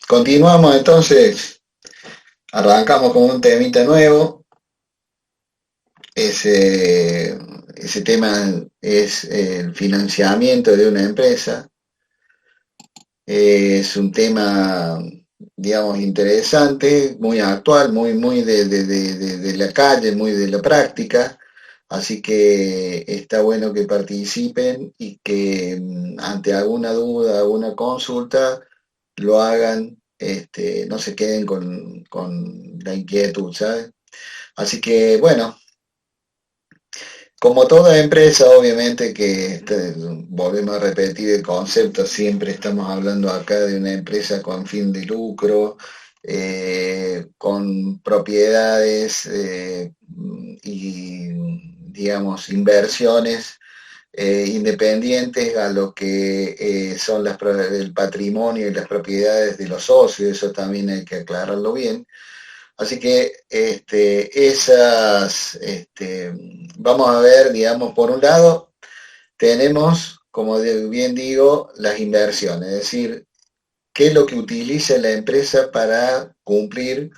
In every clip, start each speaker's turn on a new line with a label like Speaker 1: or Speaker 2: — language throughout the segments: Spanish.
Speaker 1: Continuamos entonces, arrancamos con un temita nuevo. Ese, ese tema es el financiamiento de una empresa. Es un tema, digamos, interesante, muy actual, muy de la calle, muy de la práctica. Así que está bueno que participen y que ante alguna duda, alguna consulta, lo hagan, no se queden con la inquietud, ¿sabes? Así que bueno, como toda empresa, obviamente que volvemos a repetir el concepto, siempre estamos hablando acá de una empresa con fin de lucro, con propiedades y, digamos, inversiones independientes a lo que son el patrimonio y las propiedades de los socios, eso también hay que aclararlo bien. Así que vamos a ver, digamos, por un lado, tenemos, como bien digo, las inversiones, es decir, qué es lo que utiliza la empresa para cumplir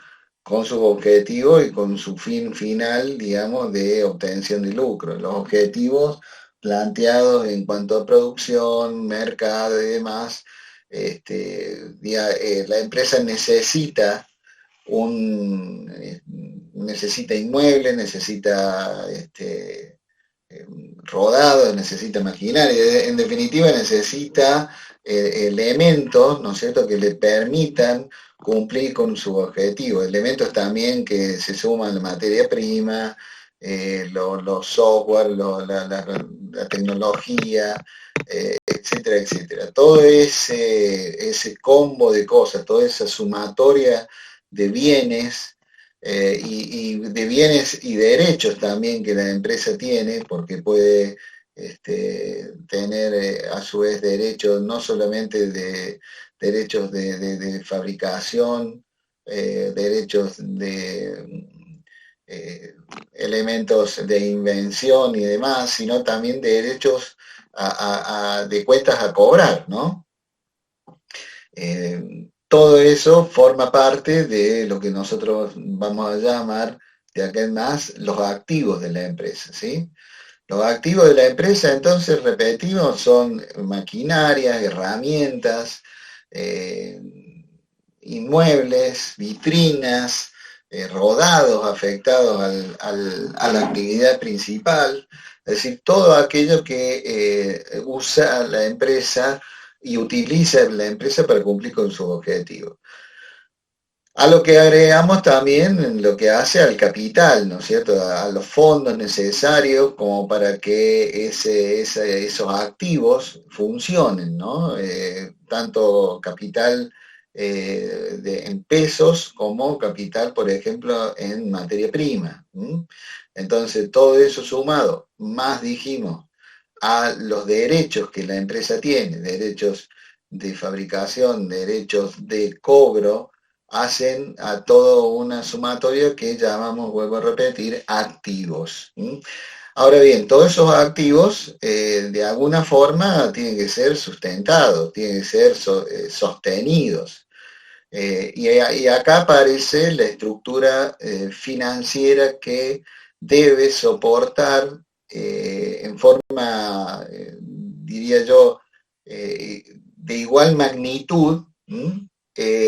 Speaker 1: con sus objetivos y con su fin final, digamos, de obtención de lucro. Los objetivos planteados en cuanto a producción, mercado y demás, la empresa necesita inmuebles, necesita rodados, necesita maquinaria, en definitiva necesita elementos, ¿no es cierto?, que le permitan cumplir con su objetivo. Elementos también que se suman la materia prima, los software, la tecnología, etcétera, etcétera. Todo ese combo de cosas, toda esa sumatoria de bienes y de bienes y derechos también que la empresa tiene, porque puede tener a su vez derechos no solamente de derechos de fabricación, derechos de elementos de invención y demás, sino también de derechos de cuentas a cobrar, ¿no? Todo eso forma parte de lo que nosotros vamos a llamar de acá en más los activos de la empresa, ¿sí? Los activos de la empresa, entonces, repetimos, son maquinarias, herramientas, eh, inmuebles, vitrinas, rodados afectados a la actividad principal, es decir, todo aquello que usa la empresa y utiliza la empresa para cumplir con sus objetivos. A lo que agregamos también lo que hace al capital, ¿no es cierto? A los fondos necesarios como para que esos activos funcionen, ¿no? Tanto capital en pesos como capital, por ejemplo, en materia prima. ¿M? Entonces, todo eso sumado, más dijimos, a los derechos que la empresa tiene, derechos de fabricación, derechos de cobro, hacen a todo una sumatoria que llamamos, vuelvo a repetir, activos. ¿Mm? Ahora bien, todos esos activos de alguna forma tienen que ser sustentados, tienen que ser sostenidos. Y acá aparece la estructura financiera que debe soportar en forma, diría yo, de igual magnitud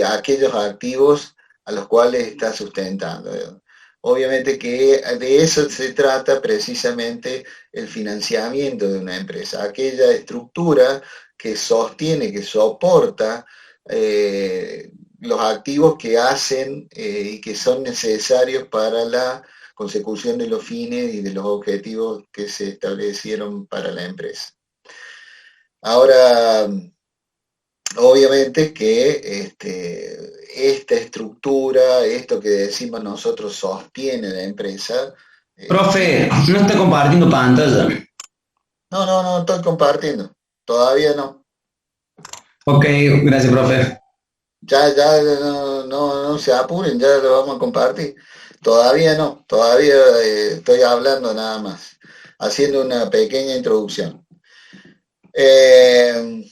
Speaker 1: aquellos activos a los cuales está sustentando. Obviamente que de eso se trata precisamente el financiamiento de una empresa, aquella estructura que sostiene, que soporta los activos que hacen y que son necesarios para la consecución de los fines y de los objetivos que se establecieron para la empresa. Ahora, obviamente que esta estructura, esto que decimos nosotros sostiene la empresa.
Speaker 2: Profe, no está compartiendo pantalla.
Speaker 1: No, estoy compartiendo. Todavía no.
Speaker 2: Ok, gracias, profe.
Speaker 1: Ya no se apuren, ya lo vamos a compartir. Todavía no, todavía estoy hablando nada más, haciendo una pequeña introducción. Eh,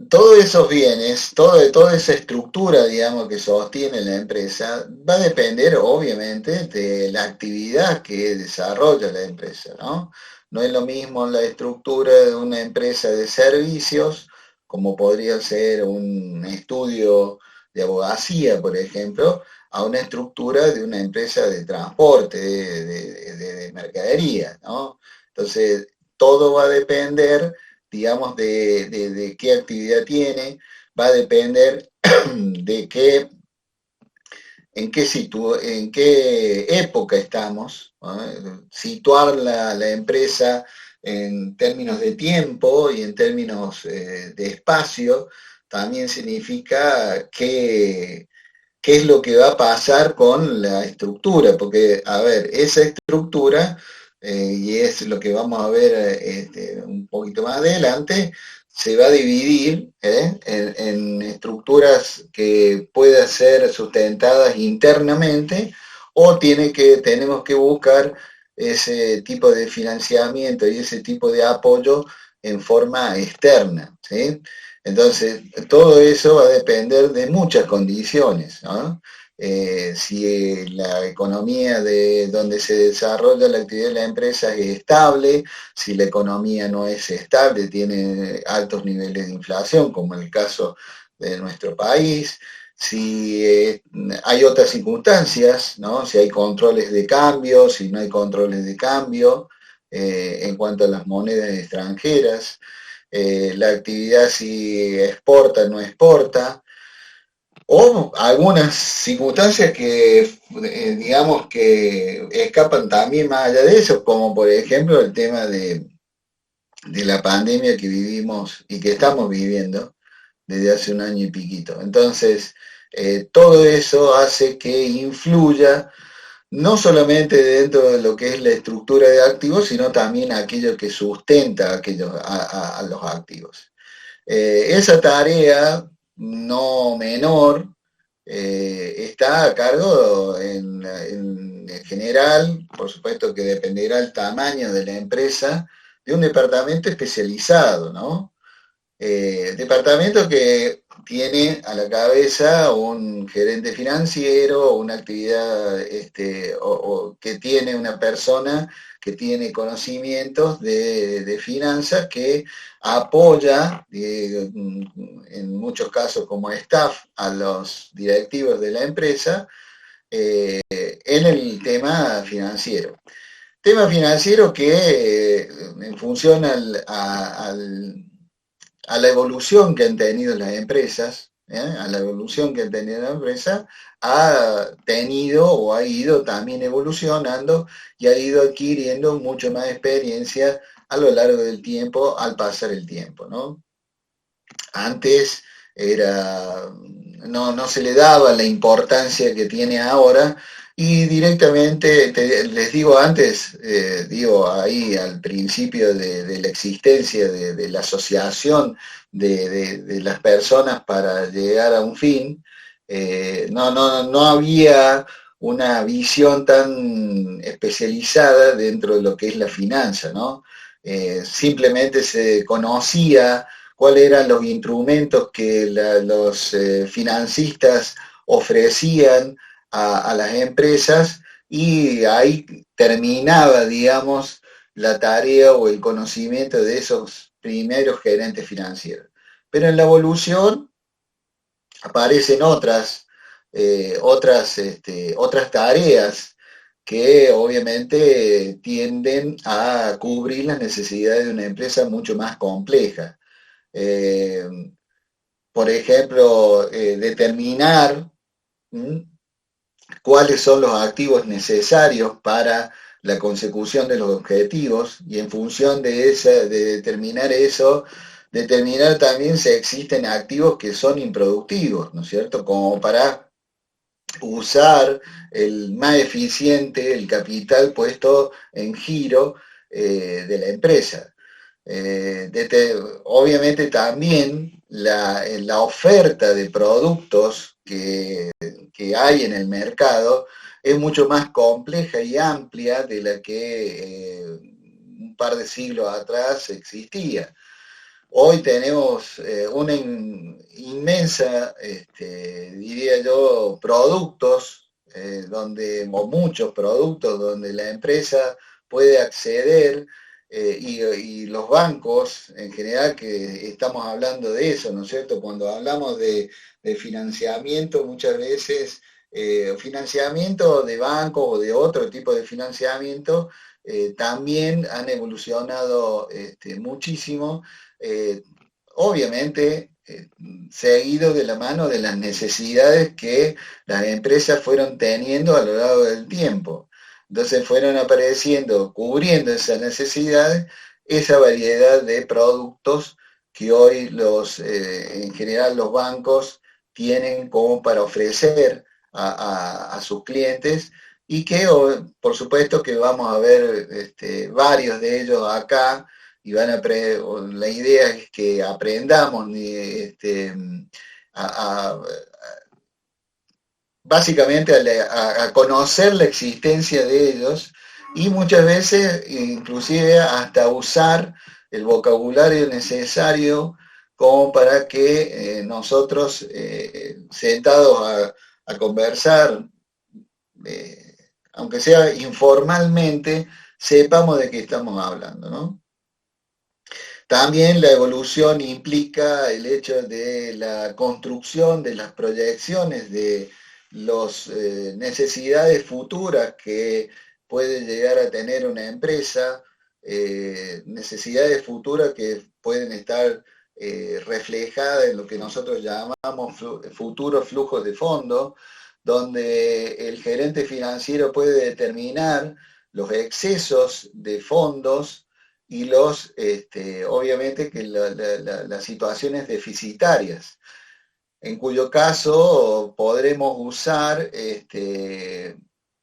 Speaker 1: todos esos bienes, toda esa estructura, digamos, que sostiene la empresa, va a depender, obviamente, de la actividad que desarrolla la empresa, ¿no? No es lo mismo la estructura de una empresa de servicios, como podría ser un estudio de abogacía, por ejemplo, a una estructura de una empresa de transporte, de mercadería, ¿no? Entonces, todo va a depender, digamos, de qué actividad tiene, va a depender de qué, en qué época estamos, ¿no? Situar la empresa en términos de tiempo y en términos de espacio también significa qué es lo que va a pasar con la estructura, porque, a ver, esa estructura, y es lo que vamos a ver un poquito más adelante, se va a dividir en estructuras que puedan ser sustentadas internamente o tenemos que buscar ese tipo de financiamiento y ese tipo de apoyo en forma externa, ¿sí? Entonces, todo eso va a depender de muchas condiciones, ¿no? Si la economía de donde se desarrolla la actividad de la empresa es estable, si la economía no es estable, tiene altos niveles de inflación, como el caso de nuestro país, si hay otras circunstancias, ¿no? Si hay controles de cambio, si no hay controles de cambio, en cuanto a las monedas extranjeras, la actividad si exporta o no exporta, o algunas circunstancias que, digamos, que escapan también más allá de eso, como por ejemplo el tema de la pandemia que vivimos y que estamos viviendo desde hace un año y piquito. Entonces, todo eso hace que influya no solamente dentro de lo que es la estructura de activos, sino también aquello que sustenta a los activos. Esa tarea no menor está a cargo en general, por supuesto que dependerá el tamaño de la empresa, de un departamento especializado, ¿no? Departamento que tiene a la cabeza un gerente financiero, una actividad, o que tiene una persona que tiene conocimientos de finanzas que apoya, en muchos casos como staff, a los directivos de la empresa en el tema financiero. Tema financiero que en función a la evolución que han tenido las empresas, a la evolución que han tenido las empresas, ha tenido o ha ido también evolucionando y ha ido adquiriendo mucho más experiencia a lo largo del tiempo al pasar el tiempo, ¿no? Antes no se le daba la importancia que tiene ahora y directamente, les digo antes, digo ahí al principio de la existencia de la asociación de las personas para llegar a un fin, no había una visión tan especializada dentro de lo que es la finanza, ¿no? Simplemente se conocía cuáles eran los instrumentos que los financistas ofrecían a las empresas y ahí terminaba, digamos, la tarea o el conocimiento de esos primeros gerentes financieros. Pero en la evolución aparecen otras tareas que obviamente tienden a cubrir las necesidades de una empresa mucho más compleja. Eh, por ejemplo, determinar ¿m? cuáles son los activos necesarios para la consecución de los objetivos y en función de determinar eso, determinar también si existen activos que son improductivos, ¿no es cierto? Como para usar el más eficiente el capital puesto en giro de la empresa. Obviamente también la oferta de productos que hay en el mercado es mucho más compleja y amplia de la que un par de siglos atrás existía. Hoy tenemos una inmensa, diría yo, productos, o muchos productos donde la empresa puede acceder y los bancos en general, que estamos hablando de eso, ¿no es cierto? Cuando hablamos de financiamiento, muchas veces financiamiento de bancos o de otro tipo de financiamiento, también han evolucionado muchísimo, eh, obviamente seguido de la mano de las necesidades que las empresas fueron teniendo a lo largo del tiempo. Entonces fueron apareciendo, cubriendo esas necesidades, esa variedad de productos que hoy en general los bancos tienen como para ofrecer a sus clientes y que por supuesto que vamos a ver varios de ellos acá y la idea es que aprendamos a, a, básicamente a conocer la existencia de ellos y muchas veces inclusive hasta usar el vocabulario necesario como para que nosotros sentados a conversar, aunque sea informalmente, sepamos de qué estamos hablando, ¿no? También la evolución implica el hecho de la construcción de las proyecciones de las necesidades futuras que puede llegar a tener una empresa, necesidades futuras que pueden estar reflejadas en lo que nosotros llamamos futuros flujos de fondos, donde el gerente financiero puede determinar los excesos de fondos y obviamente que las situaciones deficitarias, en cuyo caso podremos usar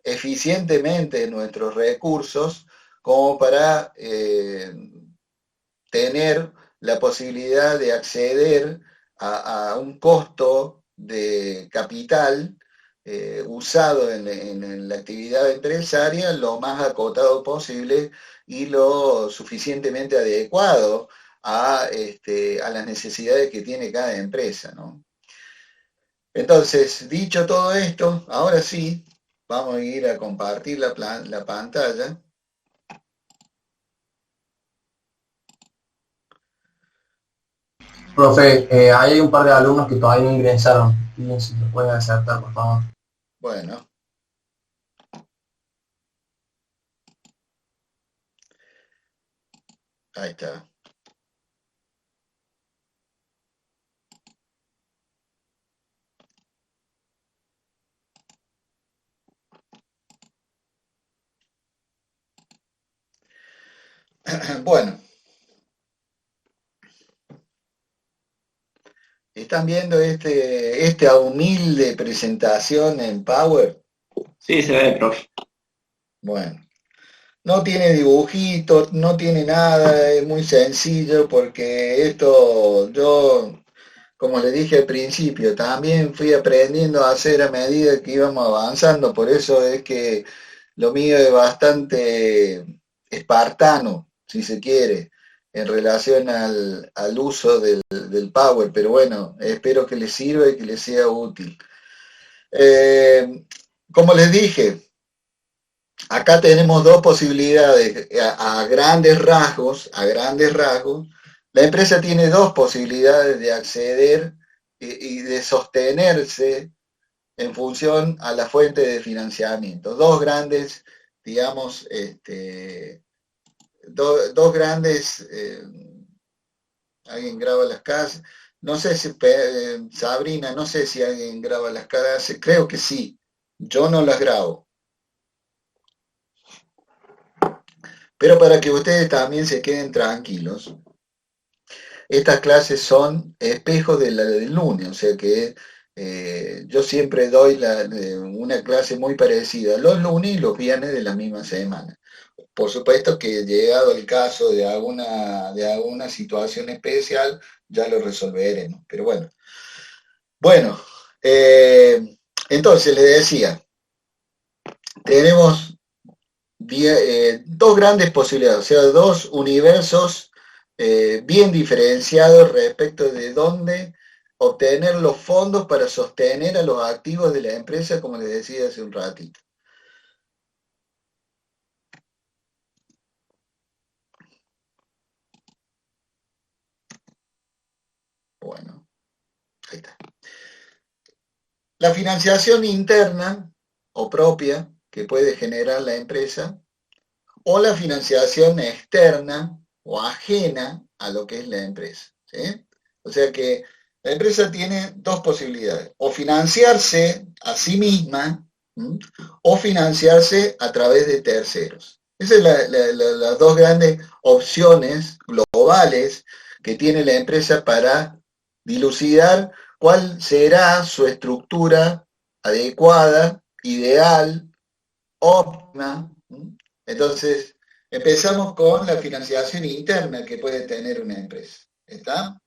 Speaker 1: eficientemente nuestros recursos como para tener la posibilidad de acceder a un costo de capital usado en la actividad empresaria lo más acotado posible y lo suficientemente adecuado a las necesidades que tiene cada empresa, ¿no? Entonces, dicho todo esto, ahora sí, vamos a ir a compartir la pantalla.
Speaker 3: Profe, ahí hay un par de alumnos que todavía no ingresaron. Piden si lo pueden aceptar, por favor.
Speaker 1: Bueno, ahí está. Bueno, ¿están viendo esta humilde presentación en Power?
Speaker 2: Sí, se ve, profe.
Speaker 1: Bueno, no tiene dibujitos, no tiene nada, es muy sencillo porque esto yo, como le dije al principio, también fui aprendiendo a hacer a medida que íbamos avanzando, por eso es que lo mío es bastante espartano, si se quiere, en relación al uso del Power, pero bueno, espero que les sirva y que les sea útil. Como les dije, acá tenemos dos posibilidades, a grandes rasgos, la empresa tiene dos posibilidades de acceder y de sostenerse en función a la fuente de financiamiento. Dos grandes, digamos, dos grandes, alguien graba las casas, no sé si, Sabrina, no sé si alguien graba las casas, creo que sí, yo no las grabo. Pero para que ustedes también se queden tranquilos, estas clases son espejos de la del lunes, o sea que yo siempre doy una clase muy parecida los lunes y los viernes de la misma semana. Por supuesto que llegado el caso de alguna situación especial, ya lo resolveremos. Pero bueno, bueno, entonces les decía, tenemos dos grandes posibilidades, o sea, dos universos bien diferenciados respecto de dónde obtener los fondos para sostener a los activos de la empresa, como les decía hace un ratito. Bueno, ahí está. La financiación interna o propia que puede generar la empresa, o la financiación externa o ajena a lo que es la empresa, ¿sí? O sea que la empresa tiene dos posibilidades, o financiarse a sí misma, ¿m? O financiarse a través de terceros. Esas son las dos grandes opciones globales que tiene la empresa para dilucidar cuál será su estructura adecuada, ideal, óptima. Entonces, empezamos con la financiación interna que puede tener una empresa. ¿Está?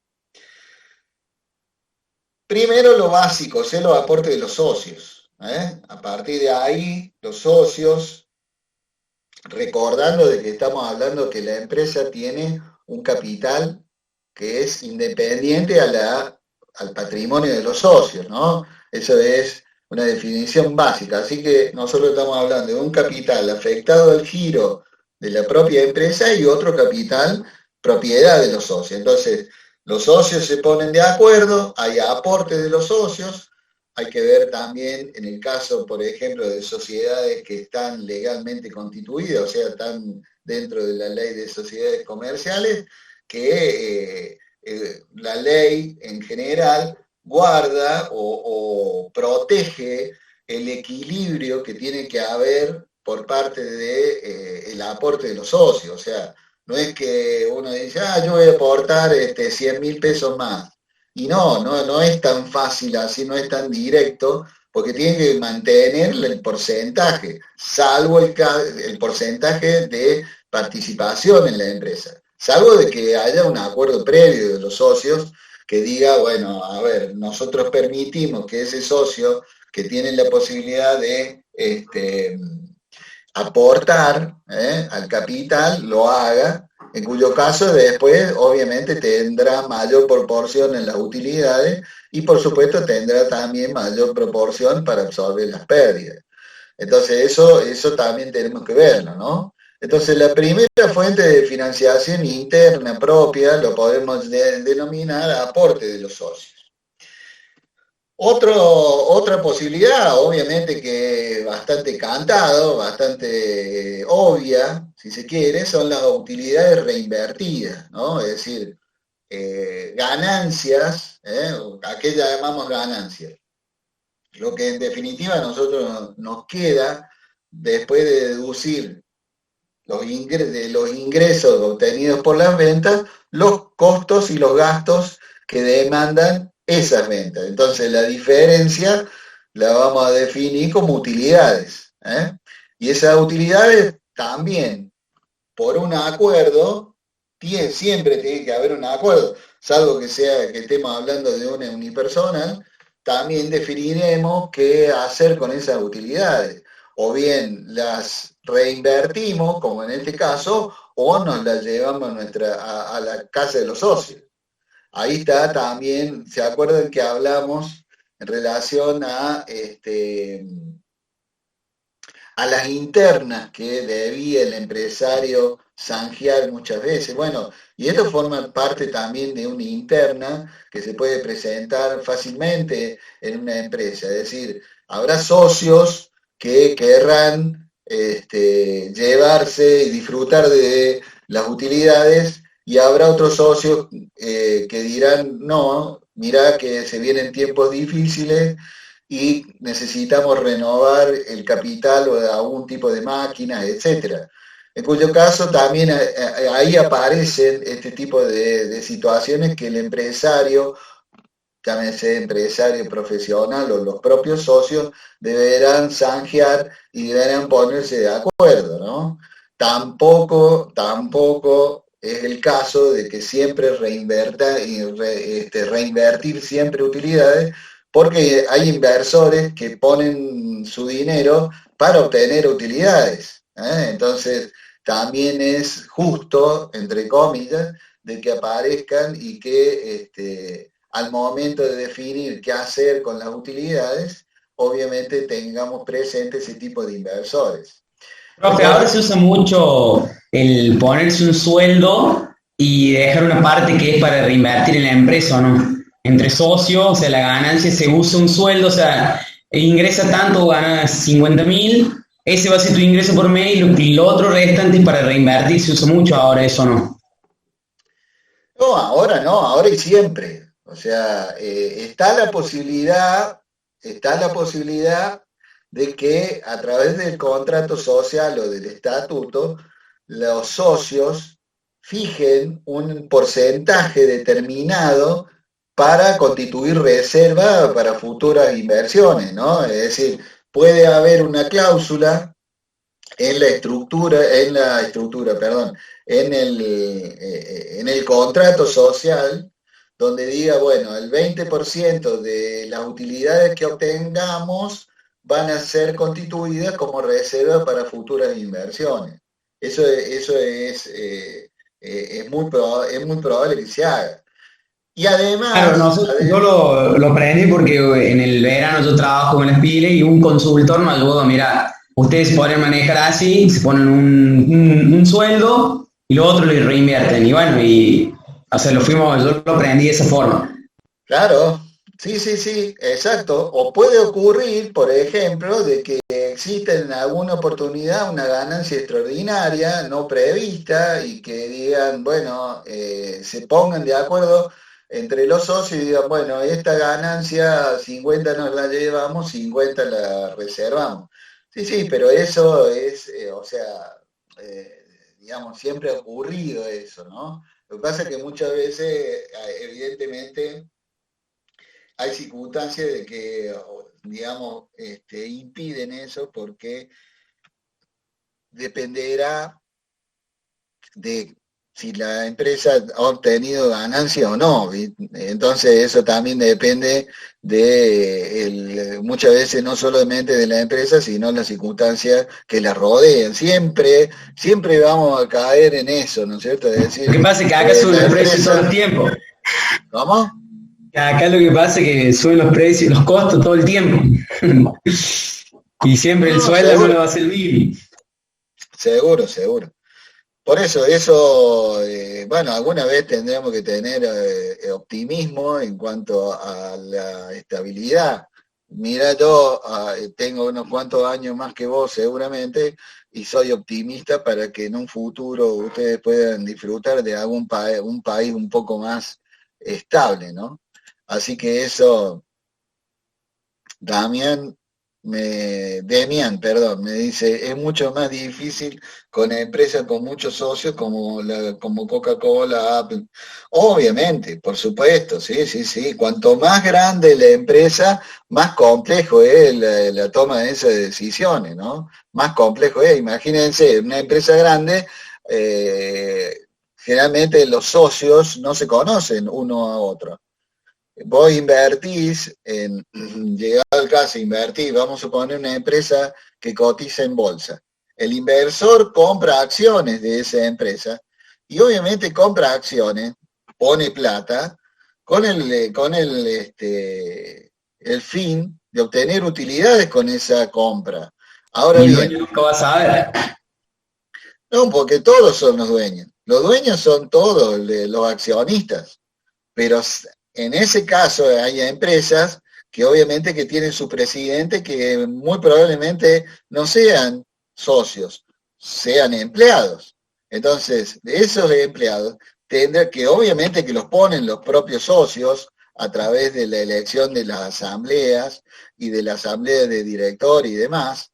Speaker 1: Primero lo básico, es los aportes de los socios. A partir de ahí, los socios, recordando de que estamos hablando que la empresa tiene un capital que es independiente al patrimonio de los socios, ¿no? Eso es una definición básica. Así que nosotros estamos hablando de un capital afectado al giro de la propia empresa y otro capital propiedad de los socios. Entonces, los socios se ponen de acuerdo, hay aportes de los socios, hay que ver también en el caso, por ejemplo, de sociedades que están legalmente constituidas, o sea, están dentro de la ley de sociedades comerciales, que la ley en general guarda o protege el equilibrio que tiene que haber por parte de el aporte de los socios. O sea, no es que uno dice, yo voy a aportar 100.000 pesos más. Y no es tan fácil así, no es tan directo, porque tiene que mantener el porcentaje, salvo el porcentaje de participación en la empresa. Salvo de que haya un acuerdo previo de los socios que diga, bueno, a ver, nosotros permitimos que ese socio que tiene la posibilidad de aportar al capital lo haga, en cuyo caso después obviamente tendrá mayor proporción en las utilidades y por supuesto tendrá también mayor proporción para absorber las pérdidas. Entonces eso también tenemos que verlo, ¿no? Entonces la primera fuente de financiación interna propia lo podemos denominar aporte de los socios. Otra posibilidad, obviamente que bastante cantado, bastante obvia, si se quiere, son las utilidades reinvertidas, ¿no? Es decir, ganancias, ¿a qué llamamos ganancias? Lo que en definitiva a nosotros nos queda después de deducir de los ingresos obtenidos por las ventas, los costos y los gastos que demandan esas ventas. Entonces la diferencia la vamos a definir como utilidades. Y esas utilidades también, por un acuerdo, siempre tiene que haber un acuerdo, salvo que estemos hablando de una unipersonal, también definiremos qué hacer con esas utilidades. O bien las reinvertimos, como en este caso, o nos las llevamos a la casa de los socios. Ahí está también, ¿se acuerdan que hablamos en relación a las internas que debía el empresario zanjear muchas veces? Bueno, y esto forma parte también de una interna que se puede presentar fácilmente en una empresa. Es decir, habrá socios que querrán llevarse y disfrutar de las utilidades y habrá otros socios que dirán, no, mirá que se vienen tiempos difíciles y necesitamos renovar el capital o de algún tipo de máquinas, etcétera. En cuyo caso también ahí aparecen este tipo de situaciones que el empresario, llámese empresario profesional o los propios socios, deberán zanjear y deberán ponerse de acuerdo, ¿no? Tampoco es el caso de que siempre reinvertir siempre utilidades, porque hay inversores que ponen su dinero para obtener utilidades. Entonces, también es justo, entre comillas, de que aparezcan y que al momento de definir qué hacer con las utilidades, obviamente tengamos presente ese tipo de inversores.
Speaker 4: Profe, ahora se usa mucho el ponerse un sueldo y dejar una parte que es para reinvertir en la empresa, ¿o no? Entre socios, o sea, la ganancia se usa un sueldo, o sea, ingresa tanto, ganas 50.000, ese va a ser tu ingreso por mes y lo otro restante es para reinvertir, se usa mucho ahora eso, ¿no?
Speaker 1: No, ahora y siempre. O sea, está la posibilidad de que a través del contrato social o del estatuto, los socios fijen un porcentaje determinado para constituir reserva para futuras inversiones, ¿no? Es decir, puede haber una cláusula perdón, en el contrato social, donde diga, bueno, el 20% de las utilidades que obtengamos van a ser constituidas como reserva para futuras inversiones. Eso es muy probable que se haga. Y además...
Speaker 4: Claro, yo lo aprendí porque en el verano yo trabajo con las pilas y un consultor me ayudó, mira, ustedes se pueden manejar así, se ponen un sueldo y lo otro lo reinvierten. Y bueno, o sea, yo lo aprendí de esa forma.
Speaker 1: Claro, sí, exacto. O puede ocurrir, por ejemplo, de que exista en alguna oportunidad una ganancia extraordinaria, no prevista, y que digan, bueno, se pongan de acuerdo entre los socios y digan, bueno, esta ganancia 50 nos la llevamos, 50 la reservamos. Sí, pero eso es, o sea, digamos, siempre ha ocurrido eso, ¿no? Lo que pasa es que muchas veces, evidentemente, hay circunstancias de que, digamos, impiden eso porque dependerá de si la empresa ha obtenido ganancia o no. Entonces eso también depende muchas veces no solamente de la empresa, sino las circunstancias que la rodean. Siempre vamos a caer en eso, ¿no es cierto? Es decir,
Speaker 4: lo que pasa es que acá suben los precios todo el tiempo.
Speaker 1: ¿Cómo?
Speaker 4: Acá lo que pasa es que suben los precios, los costos todo el tiempo. Y siempre el sueldo no lo va a servir.
Speaker 1: Seguro. Por eso, bueno, alguna vez tendremos que tener optimismo en cuanto a la estabilidad. Mira, yo tengo unos cuantos años más que vos seguramente y soy optimista para que en un futuro ustedes puedan disfrutar de un país un poco más estable, ¿no? Así que eso, Demian, perdón, me dice, es mucho más difícil con empresas con muchos socios como Coca-Cola, Apple. Obviamente, por supuesto, sí. Cuanto más grande la empresa, más complejo es la toma de esas decisiones, ¿no? Más complejo es. Imagínense, una empresa grande, generalmente los socios no se conocen uno a otro. Vos invertís, llegado al caso, vamos a poner una empresa que cotiza en bolsa. El inversor compra acciones de esa empresa y obviamente compra acciones, pone plata con el fin de obtener utilidades con esa compra. Ahora
Speaker 4: Y
Speaker 1: bien,
Speaker 4: nunca vas a ver.
Speaker 1: no, porque todos son los dueños. Los dueños son todos los accionistas, pero en ese caso hay empresas que obviamente que tienen su presidente que muy probablemente no sean socios, sean empleados. Entonces, de esos empleados, tendrá que obviamente que los ponen los propios socios a través de la elección de las asambleas y de la asamblea de director y demás,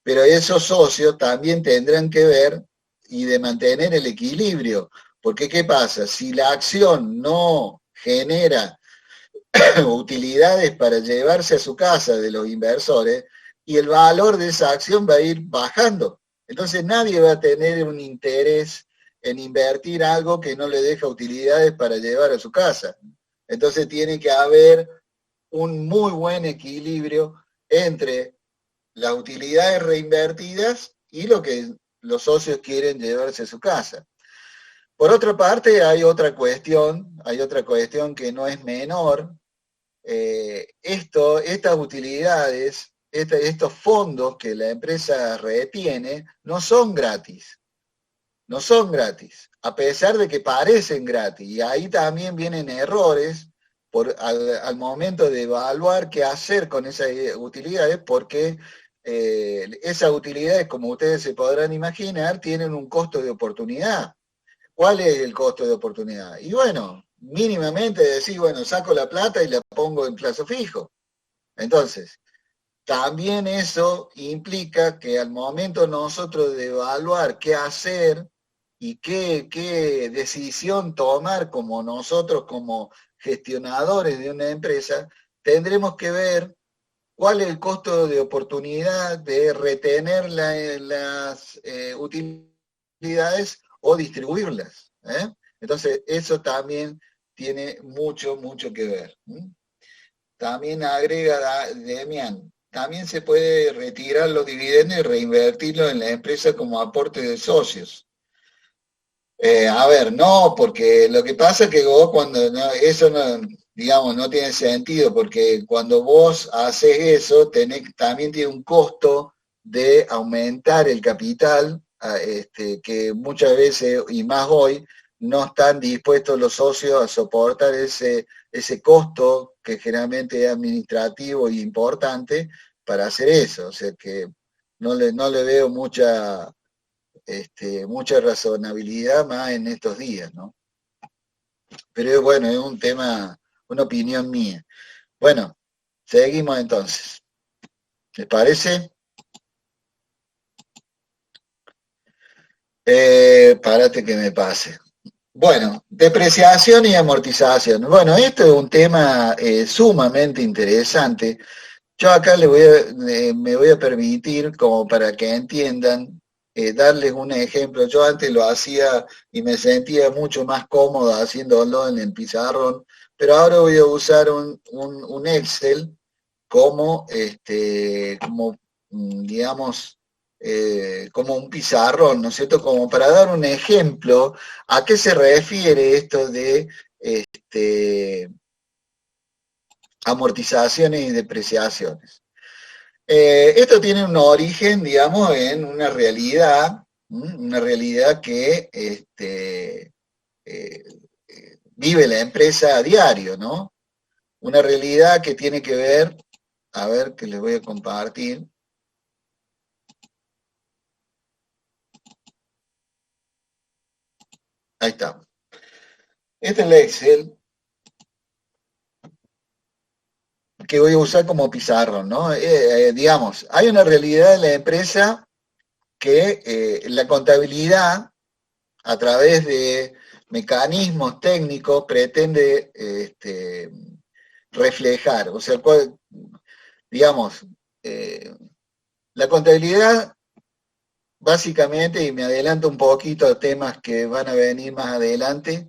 Speaker 1: pero esos socios también tendrán que ver y de mantener el equilibrio, porque ¿qué pasa? Si la acción no genera utilidades para llevarse a su casa de los inversores y el valor de esa acción va a ir bajando. Entonces nadie va a tener un interés en invertir algo que no le deja utilidades para llevar a su casa. Entonces tiene que haber un muy buen equilibrio entre las utilidades reinvertidas y lo que los socios quieren llevarse a su casa. Por otra parte, hay otra cuestión que no es menor. Estas utilidades, estos fondos que la empresa retiene, no son gratis, a pesar de que parecen gratis. Y ahí también vienen errores al momento de evaluar qué hacer con esas utilidades, porque esas utilidades, como ustedes se podrán imaginar, tienen un costo de oportunidad. ¿Cuál es el costo de oportunidad? Y bueno, mínimamente decir, bueno, saco la plata y la pongo en plazo fijo. Entonces, también eso implica que al momento nosotros de evaluar qué hacer y qué decisión tomar como nosotros, como gestionadores de una empresa, tendremos que ver cuál es el costo de oportunidad de retener las utilidades o distribuirlas. Entonces, eso también tiene mucho que ver. También agrega Demian, también se puede retirar los dividendos y reinvertirlos en la empresa como aporte de socios. A ver, no, porque lo que pasa es que vos eso no, digamos, no tiene sentido, porque cuando vos haces eso, también tiene un costo de aumentar el capital, que muchas veces, y más hoy, no están dispuestos los socios a soportar ese costo, que generalmente es administrativo e importante, para hacer eso. O sea que no le veo mucha razonabilidad más en estos días, ¿no? Pero bueno, es un tema, una opinión mía. Bueno, seguimos entonces. ¿Les parece? Párate que me pase. Bueno, depreciación y amortización. Bueno, esto es un tema sumamente interesante. Yo acá me voy a permitir, como para que entiendan, darles un ejemplo. Yo antes lo hacía y me sentía mucho más cómodo haciéndolo en el pizarrón, pero ahora voy a usar un Excel como, digamos, como un pizarrón, ¿no es cierto? Como para dar un ejemplo a qué se refiere esto de amortizaciones y depreciaciones. Esto tiene un origen, digamos, en una realidad que vive la empresa a diario, ¿no? Una realidad que tiene que ver, a ver, que les voy a compartir. Ahí está. Este es el Excel que voy a usar como pizarrón, ¿no? Digamos, hay una realidad en la empresa que la contabilidad, a través de mecanismos técnicos, pretende reflejar. O sea, digamos, la contabilidad, básicamente, y me adelanto un poquito a temas que van a venir más adelante,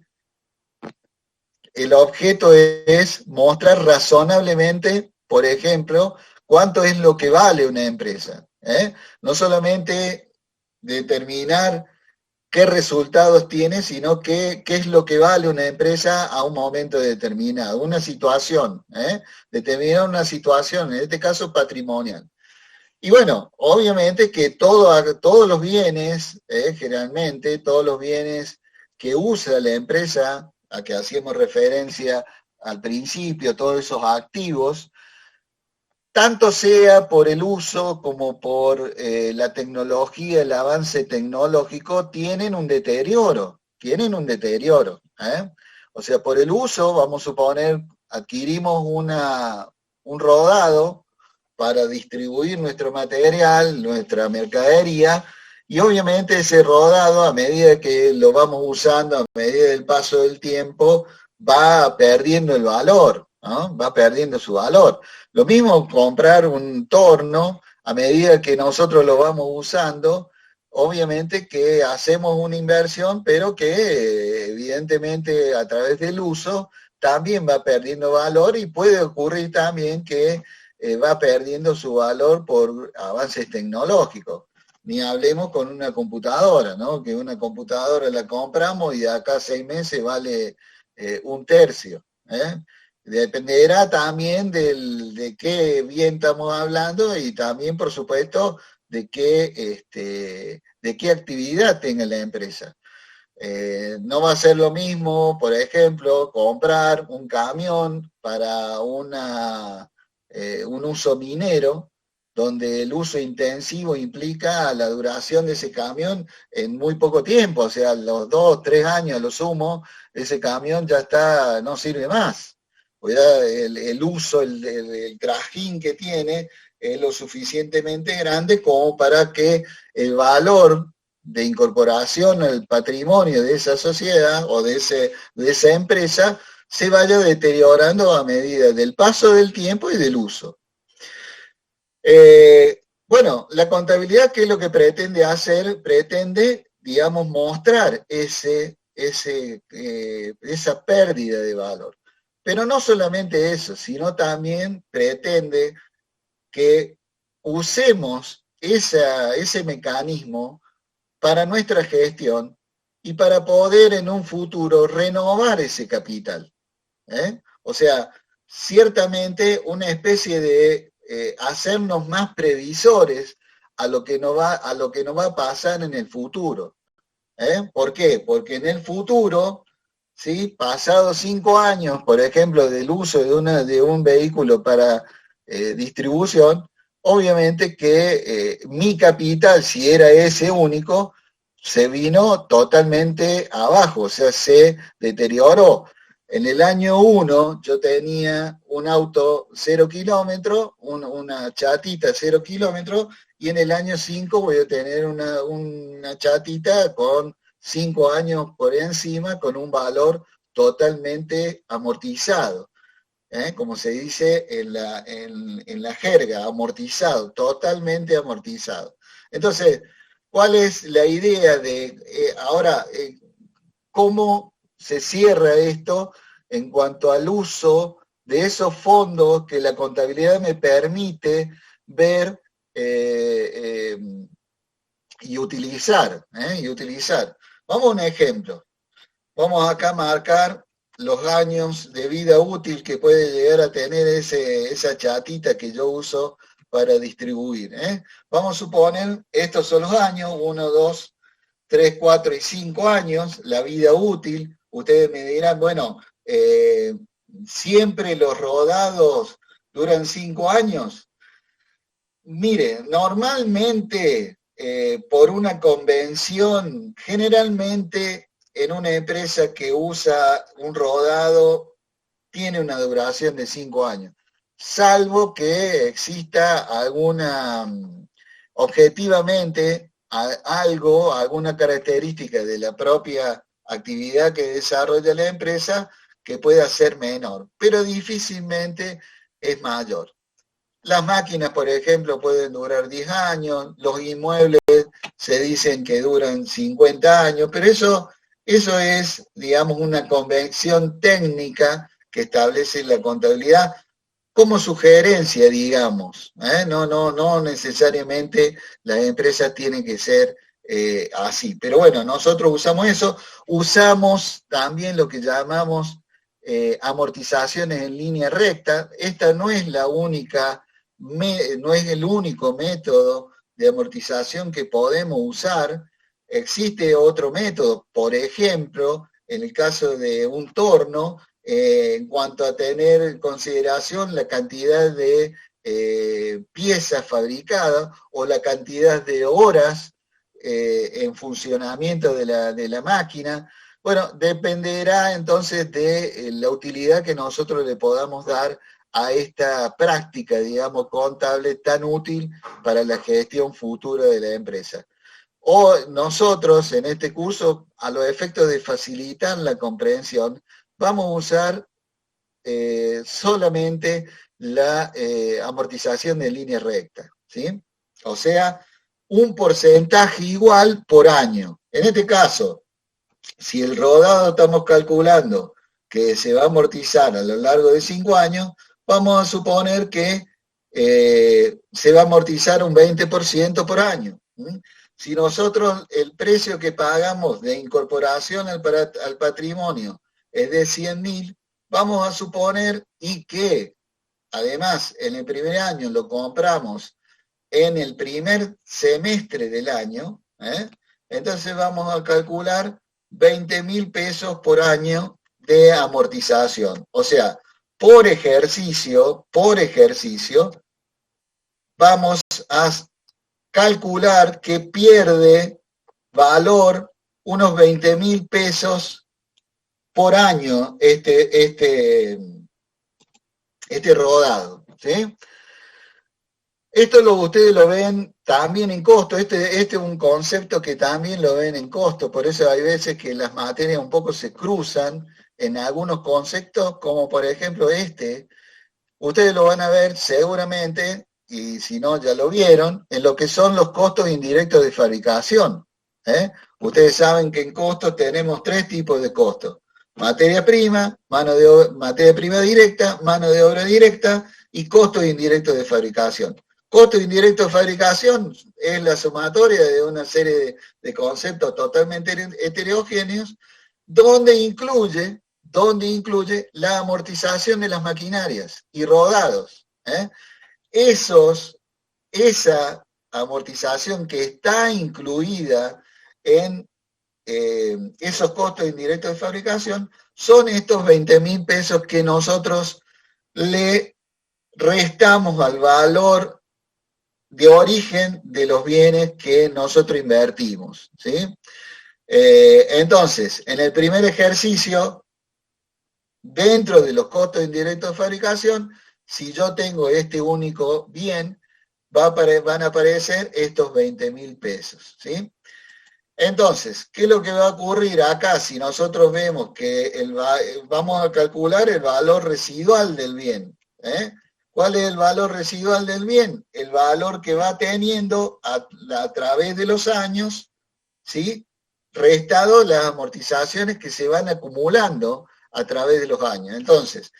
Speaker 1: el objeto es mostrar razonablemente, por ejemplo, cuánto es lo que vale una empresa. No solamente determinar qué resultados tiene, sino qué es lo que vale una empresa a un momento determinado, una situación, determinar una situación, en este caso patrimonial. Y bueno, obviamente que todos los bienes, generalmente todos los bienes que usa la empresa, a que hacíamos referencia al principio, todos esos activos, tanto sea por el uso como por la tecnología, el avance tecnológico, tienen un deterioro. O sea, por el uso, vamos a suponer, adquirimos un rodado para distribuir nuestro material, nuestra mercadería, y obviamente ese rodado, a medida que lo vamos usando, a medida del paso del tiempo, va perdiendo el valor, ¿no? Va perdiendo su valor. Lo mismo comprar un torno, a medida que nosotros lo vamos usando, obviamente que hacemos una inversión, pero que evidentemente a través del uso también va perdiendo valor, y puede ocurrir también que va perdiendo su valor por avances tecnológicos. ni hablemos con una computadora, ¿no? Que una computadora la compramos y de acá a 6 meses vale un tercio. Dependerá también de qué bien estamos hablando y también, por supuesto, de qué actividad tenga la empresa. No va a ser lo mismo, por ejemplo, comprar un camión para un uso minero, donde el uso intensivo implica la duración de ese camión en muy poco tiempo, o sea, los 2, 3 años a lo sumo, ese camión ya está, no sirve más. Pues ya el uso, el trajín que tiene es lo suficientemente grande como para que el valor de incorporación al patrimonio de esa sociedad o de esa empresa se vaya deteriorando a medida del paso del tiempo y del uso. Bueno, la contabilidad, ¿qué es lo que pretende hacer? Pretende, digamos, mostrar esa pérdida de valor. Pero no solamente eso, sino también pretende que usemos ese mecanismo para nuestra gestión y para poder en un futuro renovar ese capital. O sea, ciertamente una especie de hacernos más previsores a lo que nos va a pasar en el futuro. ¿Por qué? Porque en el futuro, ¿sí? Pasados 5 años, por ejemplo, del uso de un vehículo para distribución, obviamente que mi capital, si era ese único, se vino totalmente abajo, o sea, se deterioró. En el año 1 yo tenía un auto 0 kilómetros, una chatita 0 kilómetros, y en el año 5 voy a tener una chatita con 5 años por encima, con un valor totalmente amortizado. Como se dice en la jerga, amortizado, totalmente amortizado. Entonces, ¿cuál es la idea de ahora cómo se cierra esto en cuanto al uso de esos fondos que la contabilidad me permite ver y utilizar? Vamos a un ejemplo. Vamos acá a marcar los años de vida útil que puede llegar a tener esa chatita que yo uso para distribuir. Vamos a suponer, estos son los años, 1, 2, 3, 4 y 5 años, la vida útil. Ustedes me dirán, bueno, ¿siempre los rodados duran 5 años? Mire, normalmente, por una convención, generalmente en una empresa que usa un rodado tiene una duración de 5 años, salvo que exista objetivamente, alguna característica de la propia actividad que desarrolla la empresa que pueda ser menor, pero difícilmente es mayor. Las máquinas, por ejemplo, pueden durar 10 años, los inmuebles se dicen que duran 50 años, pero eso es, digamos, una convención técnica que establece la contabilidad como sugerencia, digamos. No necesariamente las empresas tienen que ser así. Pero bueno, nosotros usamos eso. Usamos también lo que llamamos amortizaciones en línea recta. Esta no es no es el único método de amortización que podemos usar. Existe otro método, por ejemplo, en el caso de un torno, en cuanto a tener en consideración la cantidad de piezas fabricadas o la cantidad de horas en funcionamiento de la máquina. Bueno, dependerá entonces de la utilidad que nosotros le podamos dar a esta práctica, digamos, contable tan útil para la gestión futura de la empresa. O nosotros en este curso, a los efectos de facilitar la comprensión, vamos a usar solamente la amortización de línea recta, ¿sí? O sea, un porcentaje igual por año. En este caso, si el rodado estamos calculando que se va a amortizar a lo largo de 5 años, vamos a suponer que se va a amortizar un 20% por año. ¿Mm? Si nosotros el precio que pagamos de incorporación al patrimonio es de 100.000, vamos a suponer y que además en el primer año lo compramos en el primer semestre del año, entonces vamos a calcular 20.000 pesos por año de amortización. O sea, por ejercicio, vamos a calcular que pierde valor unos 20.000 pesos por año este rodado, ¿sí? Esto ustedes lo ven también en costo, este es un concepto que también lo ven en costo, por eso hay veces que las materias un poco se cruzan en algunos conceptos, como por ejemplo ustedes lo van a ver seguramente, y si no ya lo vieron, en lo que son los costos indirectos de fabricación. Ustedes saben que en costos tenemos 3 tipos de costos: materia prima, materia prima directa, mano de obra directa y costos indirectos de fabricación. Costos indirectos de fabricación es la sumatoria de una serie de conceptos totalmente heterogéneos, donde incluye la amortización de las maquinarias y rodados. Esa amortización que está incluida en esos costos indirectos de fabricación son estos 20.000 pesos que nosotros le restamos al valor de origen de los bienes que nosotros invertimos, ¿sí? Entonces, en el primer ejercicio, dentro de los costos indirectos de fabricación, si yo tengo este único bien, van a aparecer estos 20.000 pesos, ¿sí? Entonces, ¿qué es lo que va a ocurrir acá si nosotros vemos que vamos a calcular el valor residual del bien? ¿Cuál es el valor residual del bien? El valor que va teniendo a través de los años, ¿sí? Restado las amortizaciones que se van acumulando a través de los años. Entonces,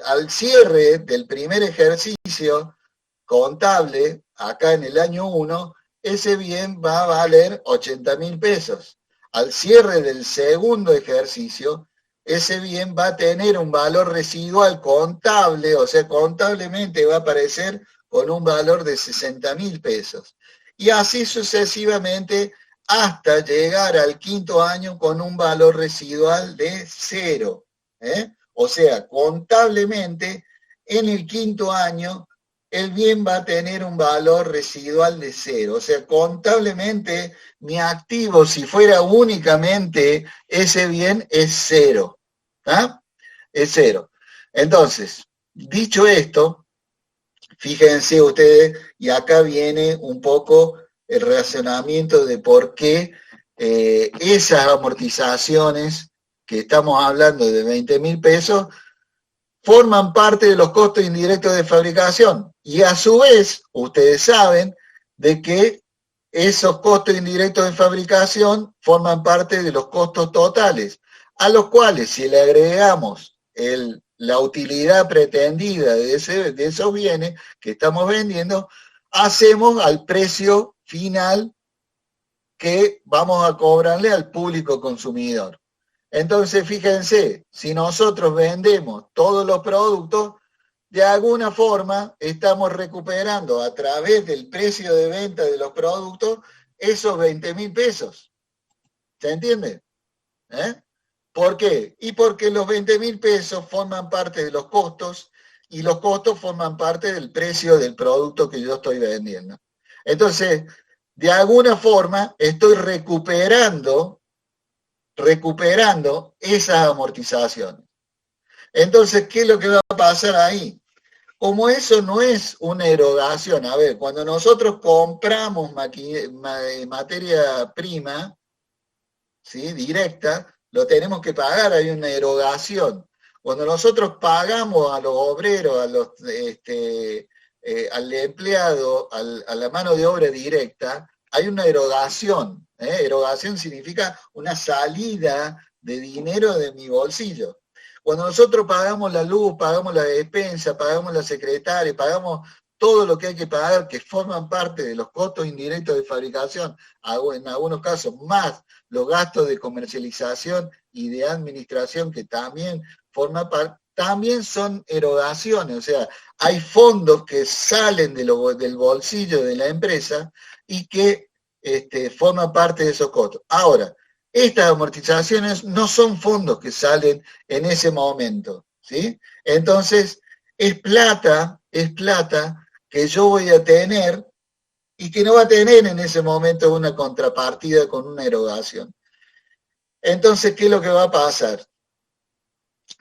Speaker 1: al cierre del primer ejercicio contable, acá en el año 1, ese bien va a valer 80.000 pesos. Al cierre del segundo ejercicio, ese bien va a tener un valor residual contable, o sea, contablemente va a aparecer con un valor de 60.000 pesos. Y así sucesivamente hasta llegar al quinto año con un valor residual de 0. O sea, contablemente, en el quinto año, el bien va a tener un valor residual de 0. O sea, contablemente, mi activo, si fuera únicamente ese bien, es 0. Es 0. Entonces, dicho esto, fíjense ustedes, y acá viene un poco el razonamiento de por qué esas amortizaciones que estamos hablando de 20.000 pesos forman parte de los costos indirectos de fabricación. Y a su vez, ustedes saben de que esos costos indirectos de fabricación forman parte de los costos totales, a los cuales si le agregamos la utilidad pretendida de esos bienes que estamos vendiendo, hacemos al precio final que vamos a cobrarle al público consumidor. Entonces, fíjense, si nosotros vendemos todos los productos, de alguna forma estamos recuperando a través del precio de venta de los productos esos 20.000 pesos. ¿Se entiende? ¿Por qué? Y porque los 20.000 pesos forman parte de los costos y los costos forman parte del precio del producto que yo estoy vendiendo. Entonces, de alguna forma estoy recuperando esas amortizaciones. Entonces, ¿qué es lo que va a pasar ahí? Como eso no es una erogación, a ver, cuando nosotros compramos materia prima, ¿sí? Directa, lo tenemos que pagar, hay una erogación. Cuando nosotros pagamos a los obreros, al empleado, a la mano de obra directa, hay una erogación. Erogación significa una salida de dinero de mi bolsillo. Cuando nosotros pagamos la luz, pagamos la despensa, pagamos la secretaria, pagamos todo lo que hay que pagar, que forman parte de los costos indirectos de fabricación, en algunos casos más los gastos de comercialización y de administración, que también forman parte, también son erogaciones, o sea, hay fondos que salen del bolsillo de la empresa y que forman parte de esos costos. Ahora, estas amortizaciones no son fondos que salen en ese momento, ¿sí? Entonces, es plata que yo voy a tener y que no va a tener en ese momento una contrapartida con una erogación. Entonces, ¿qué es lo que va a pasar?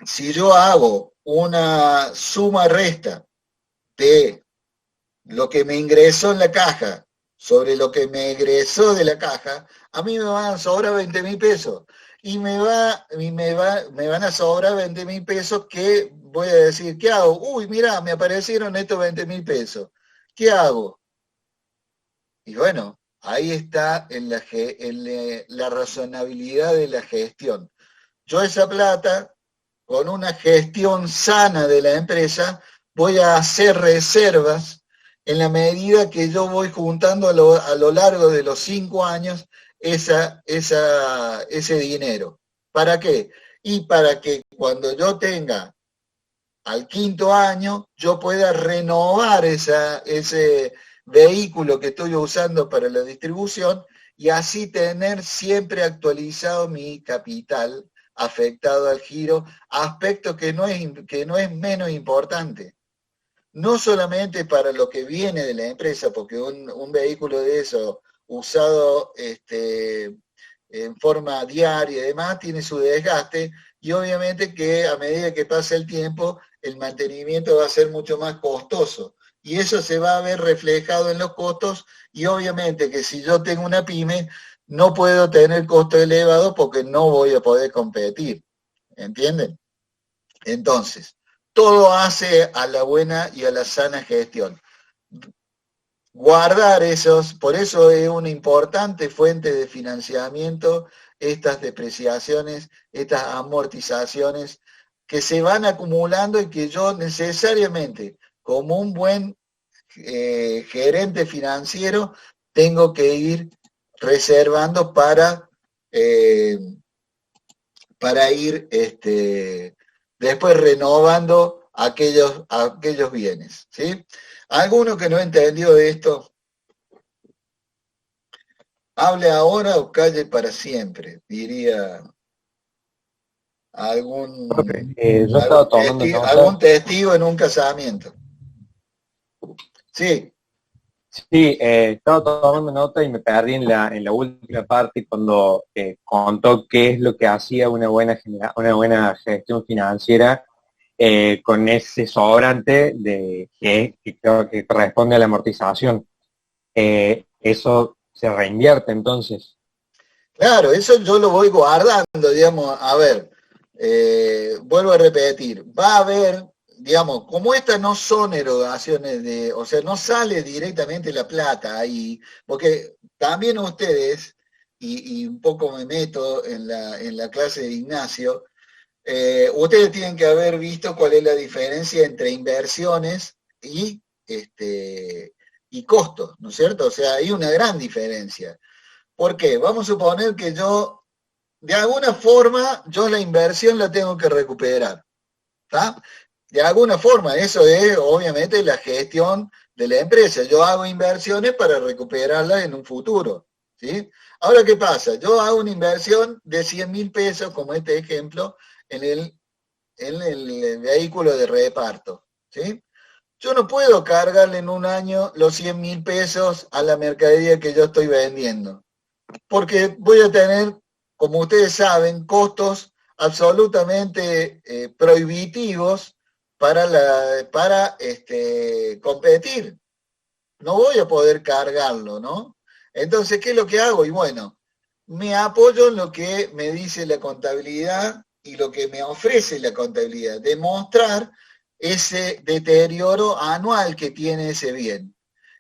Speaker 1: Si yo hago una suma-resta de lo que me ingresó en la caja sobre lo que me egresó de la caja, a mí me van a sobrar 20.000 pesos. Y me van a sobrar 20.000 pesos que voy a decir, ¿qué hago? Uy, mira, me aparecieron estos 20.000 pesos. ¿Qué hago? Y bueno, ahí está en la razonabilidad de la gestión. Yo esa plata, con una gestión sana de la empresa, voy a hacer reservas en la medida que yo voy juntando a lo largo de los 5 años ese dinero. ¿Para qué? Y para que cuando yo tenga al 5.º año, yo pueda renovar ese vehículo que estoy usando para la distribución y así tener siempre actualizado mi capital afectado al giro, aspecto que no es menos importante. No solamente para lo que viene de la empresa, porque un vehículo de eso usado en forma diaria y demás tiene su desgaste, y obviamente que a medida que pasa el tiempo, el mantenimiento va a ser mucho más costoso. Y eso se va a ver reflejado en los costos, y obviamente que si yo tengo una pyme, no puedo tener costos elevados porque no voy a poder competir. ¿Entienden? Entonces, todo hace a la buena y a la sana gestión. Guardar por eso es una importante fuente de financiamiento, estas depreciaciones, estas amortizaciones que se van acumulando y que yo necesariamente, como un buen gerente financiero, tengo que ir reservando para ir después renovando aquellos bienes, ¿sí? ¿Alguno que no entendió de esto? Hable ahora o calle para siempre, diría algún testigo en un casamiento. Sí.
Speaker 5: Sí, estaba tomando nota y me perdí en la última parte cuando contó qué es lo que hacía una buena gestión financiera con ese sobrante que creo que corresponde a la amortización. Eso se reinvierte entonces.
Speaker 1: Claro, eso yo lo voy guardando, digamos, a ver, vuelvo a repetir, va a haber, digamos, como estas no son erogaciones o sea, no sale directamente la plata ahí, porque también ustedes, y un poco me meto en la clase de Ignacio, ustedes tienen que haber visto cuál es la diferencia entre inversiones y costos, ¿no es cierto? O sea, hay una gran diferencia. ¿Por qué? Vamos a suponer que de alguna forma, la inversión la tengo que recuperar, ¿está? De alguna forma, eso es obviamente la gestión de la empresa. Yo hago inversiones para recuperarlas en un futuro, ¿sí? Ahora, ¿qué pasa? Yo hago una inversión de 100.000 pesos, como este ejemplo, en el vehículo de reparto, ¿sí? Yo no puedo cargarle en un año los 100.000 pesos a la mercadería que yo estoy vendiendo, porque voy a tener, como ustedes saben, costos absolutamente prohibitivos para competir. No voy a poder cargarlo, ¿no? Entonces, ¿qué es lo que hago? Y bueno, me apoyo en lo que me dice la contabilidad y lo que me ofrece la contabilidad, demostrar ese deterioro anual que tiene ese bien.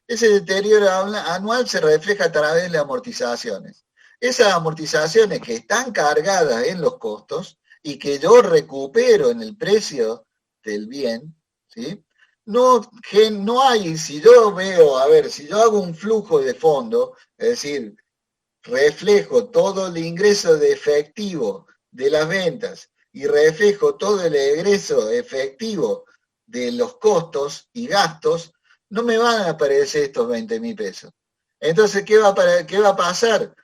Speaker 1: Ese deterioro anual se refleja a través de las amortizaciones. Esas amortizaciones que están cargadas en los costos y que yo recupero en el precio del bien, ¿sí? no hay, si yo veo, a ver, si yo hago un flujo de fondo, es decir, reflejo todo el ingreso de efectivo de las ventas y reflejo todo el egreso efectivo de los costos y gastos, no me van a aparecer estos 20.000 pesos. Entonces, ¿qué va a pasar?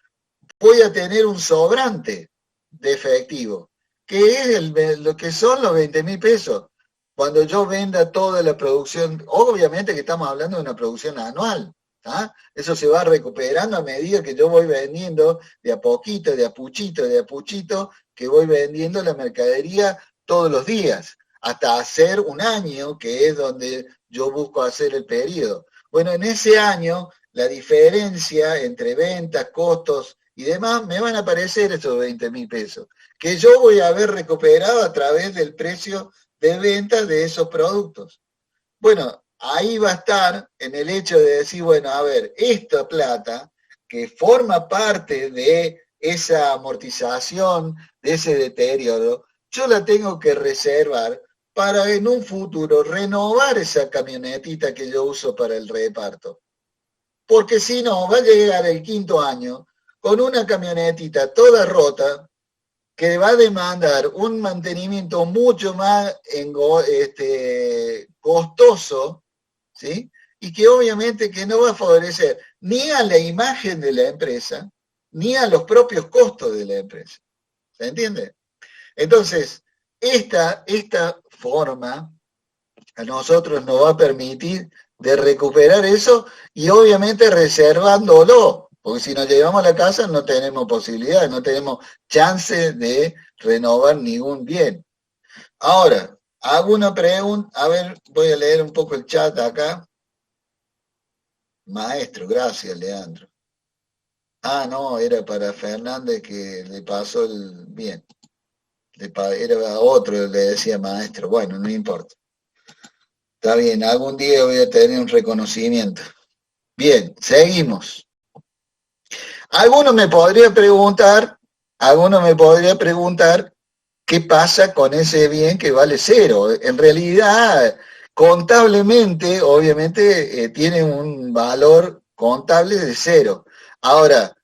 Speaker 1: Voy a tener un sobrante de efectivo, que es lo que son los 20.000 pesos. Cuando yo venda toda la producción, obviamente que estamos hablando de una producción anual, ¿ah? Eso se va recuperando a medida que yo voy vendiendo de a poquito, de a puchito, de a puchito, que voy vendiendo la mercadería todos los días, hasta hacer un año, que es donde yo busco hacer el periodo. Bueno, en ese año, la diferencia entre ventas, costos y demás, me van a aparecer esos 20.000 pesos, que yo voy a haber recuperado a través del precio de venta de esos productos. Bueno, ahí va a estar en el hecho de decir, bueno, a ver, esta plata que forma parte de esa amortización, de ese deterioro, yo la tengo que reservar para en un futuro renovar esa camionetita que yo uso para el reparto. Porque si no, va a llegar el quinto año con una camionetita toda rota, que va a demandar un mantenimiento mucho más costoso, ¿sí? Y que obviamente que no va a favorecer ni a la imagen de la empresa, ni a los propios costos de la empresa. ¿Se entiende? Entonces, esta forma a nosotros nos va a permitir de recuperar eso y obviamente reservándolo, porque si nos llevamos a la casa no tenemos posibilidad, no tenemos chance de renovar ningún bien. Ahora, hago una pregunta, a ver, voy a leer un poco el chat acá. Maestro, gracias, Leandro. Ah, no, era para Fernández que le pasó el bien. Era a otro, le decía maestro. Bueno, no importa. Está bien, algún día voy a tener un reconocimiento. Bien, seguimos. Alguno me podría preguntar qué pasa con ese bien que vale cero. En realidad, contablemente, obviamente, tiene un valor contable de cero. Ahora,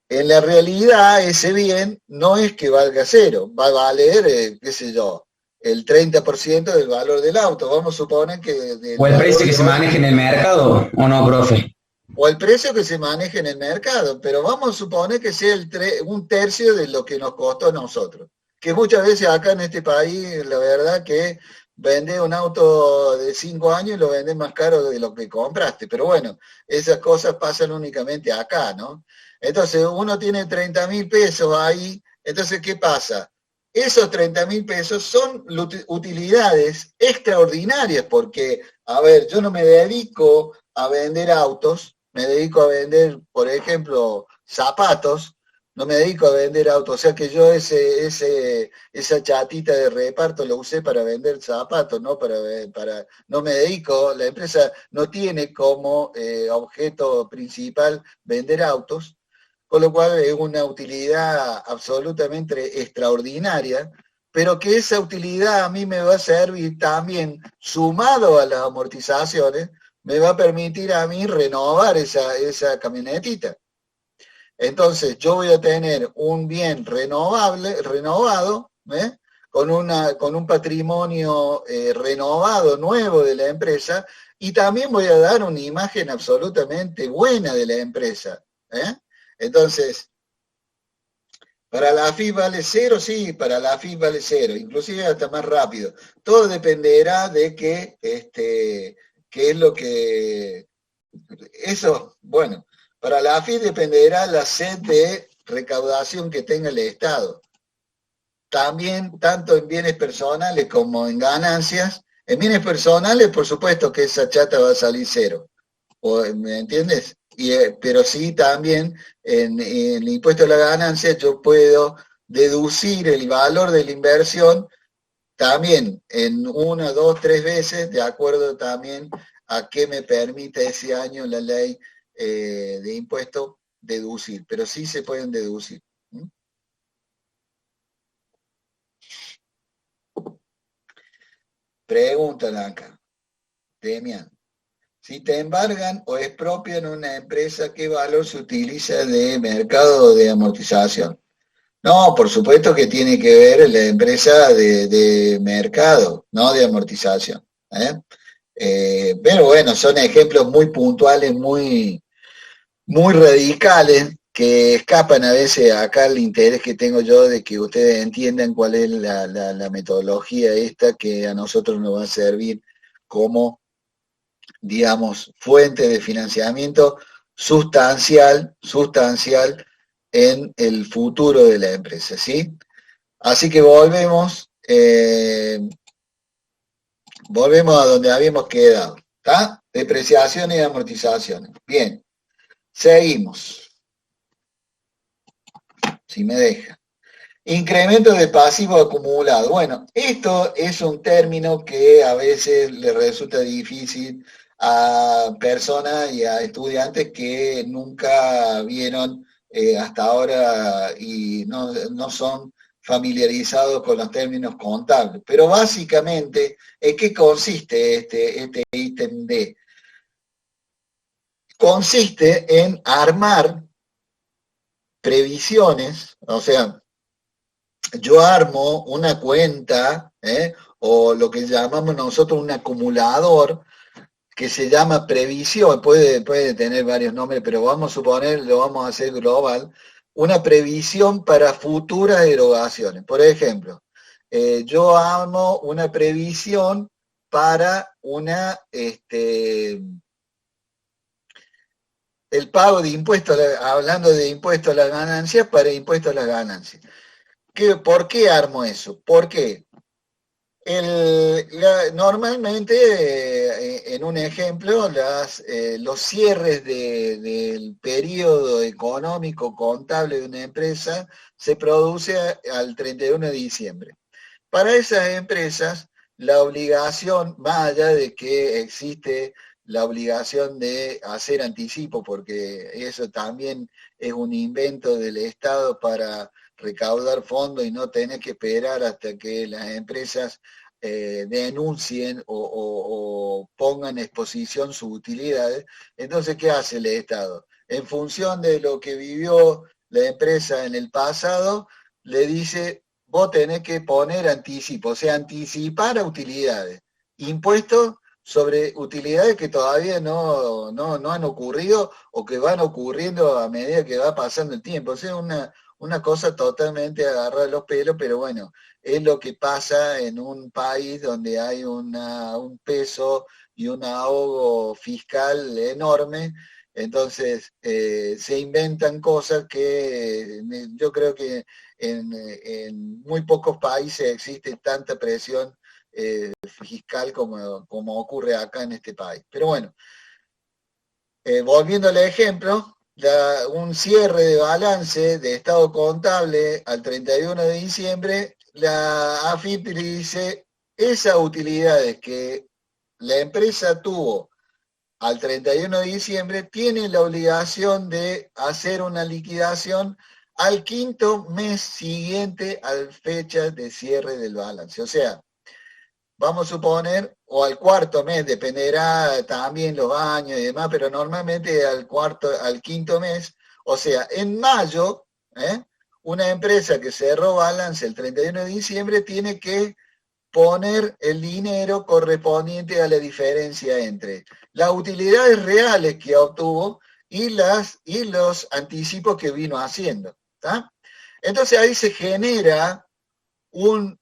Speaker 1: en la realidad, ese bien no es que valga cero, va a valer, qué sé yo, el 30% del valor del auto. Vamos a suponer que
Speaker 4: ¿O el precio que se maneja en el mercado o no, profe?
Speaker 1: o el precio que se maneja en el mercado, pero vamos a suponer que sea un tercio de lo que nos costó a nosotros. Que muchas veces acá en este país, la verdad que vende un auto de 5 años y lo vende más caro de lo que compraste. Pero bueno, esas cosas pasan únicamente acá, ¿no? Entonces uno tiene 30.000 pesos ahí, entonces ¿qué pasa? Esos 30.000 pesos son utilidades extraordinarias porque, a ver, yo no me dedico a vender autos, me dedico a vender, por ejemplo, zapatos, no me dedico a vender autos, o sea que yo esa chatita de reparto lo usé para vender zapatos, no no me dedico, la empresa no tiene como objeto principal vender autos, con lo cual es una utilidad absolutamente extraordinaria, pero que esa utilidad a mí me va a servir también, sumado a las amortizaciones, me va a permitir a mí renovar esa camionetita. Entonces yo voy a tener un bien renovado, ¿eh? con un patrimonio renovado, nuevo de la empresa, y también voy a dar una imagen absolutamente buena de la empresa. Entonces, para la AFIP vale cero, sí, para la AFIP vale cero, inclusive hasta más rápido. Todo dependerá de qué es lo que... Eso, bueno, para la AFIP dependerá la sed de recaudación que tenga el Estado. También, tanto en bienes personales como en ganancias. En bienes personales, por supuesto que esa chata va a salir cero. ¿Me entiendes? Pero sí también en el impuesto a la ganancia yo puedo deducir el valor de la inversión también en 1, 2, 3 veces, de acuerdo también a qué me permite ese año la ley de impuesto deducir, pero sí se pueden deducir. Preguntan acá. Demian. Si te embargan o expropian una empresa, ¿qué valor se utiliza de mercado de amortización? No, por supuesto que tiene que ver la empresa de mercado, no de amortización. Pero bueno, son ejemplos muy puntuales, muy radicales, que escapan a veces acá el interés que tengo yo de que ustedes entiendan cuál es la metodología esta que a nosotros nos va a servir como, digamos, fuente de financiamiento sustancial en el futuro de la empresa, ¿sí? Así que volvemos a donde habíamos quedado, ¿está? Depreciaciones y amortizaciones. Bien, seguimos. Si me deja. Incremento de pasivo acumulado. Bueno, esto es un término que a veces le resulta difícil a personas y a estudiantes que nunca vieron hasta ahora y no son familiarizados con los términos contables. Pero básicamente, ¿en qué consiste este ítem D? Consiste en armar previsiones, o sea, yo armo una cuenta, o lo que llamamos nosotros un acumulador, que se llama previsión, puede tener varios nombres, pero vamos a suponer, lo vamos a hacer global, una previsión para futuras erogaciones. Por ejemplo, yo armo una previsión para el pago de impuestos, hablando de impuestos a las ganancias, para impuestos a las ganancias. ¿Por qué armo eso? Porque normalmente, en un ejemplo, los cierres del periodo económico contable de una empresa se produce al 31 de diciembre. Para esas empresas, la obligación, más allá de que existe la obligación de hacer anticipo, porque eso también es un invento del Estado para recaudar fondos y no tener que esperar hasta que las empresas denuncien o pongan en exposición sus utilidades. Entonces, ¿qué hace el Estado? En función de lo que vivió la empresa en el pasado, le dice, vos tenés que poner anticipo, o sea, anticipar a utilidades, impuestos sobre utilidades que todavía no han ocurrido o que van ocurriendo a medida que va pasando el tiempo. O sea, una cosa totalmente agarrada de los pelos, pero bueno, es lo que pasa en un país donde hay un peso y un ahogo fiscal enorme. Entonces, se inventan cosas que yo creo que en muy pocos países existe tanta presión fiscal como ocurre acá en este país. Pero bueno, volviendo al ejemplo, un cierre de balance de estado contable al 31 de diciembre, la AFIP le dice, esas utilidades que la empresa tuvo al 31 de diciembre, tiene la obligación de hacer una liquidación al quinto mes siguiente a la fecha de cierre del balance. O sea, vamos a suponer, o al cuarto mes, dependerá también los años y demás, pero normalmente al quinto mes, o sea, en mayo, una empresa que cerró balance el 31 de diciembre tiene que poner el dinero correspondiente a la diferencia entre las utilidades reales que obtuvo y los anticipos que vino haciendo. ¿Tá? Entonces ahí se genera un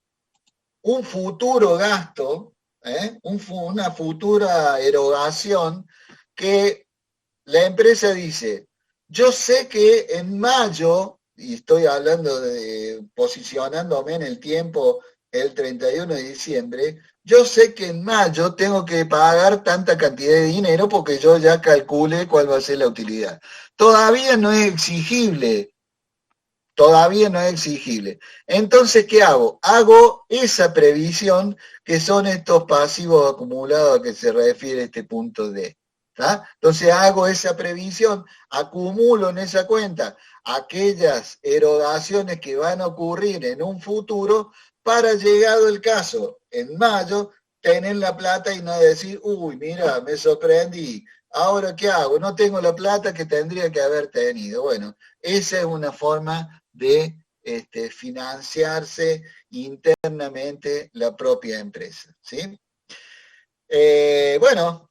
Speaker 1: futuro gasto, una futura erogación que la empresa dice, yo sé que en mayo, y estoy hablando de posicionándome en el tiempo el 31 de diciembre, yo sé que en mayo tengo que pagar tanta cantidad de dinero porque yo ya calculé cuál va a ser la utilidad. Todavía no es exigible. Entonces, ¿qué hago? Hago esa previsión que son estos pasivos acumulados a que se refiere este punto D. ¿Tá? Entonces hago esa previsión, acumulo en esa cuenta aquellas erogaciones que van a ocurrir en un futuro para, llegado el caso, en mayo, tener la plata y no decir, uy, mira, me sorprendí, ahora ¿qué hago? No tengo la plata que tendría que haber tenido. Bueno, esa es una forma de financiarse internamente la propia empresa, ¿sí? Bueno,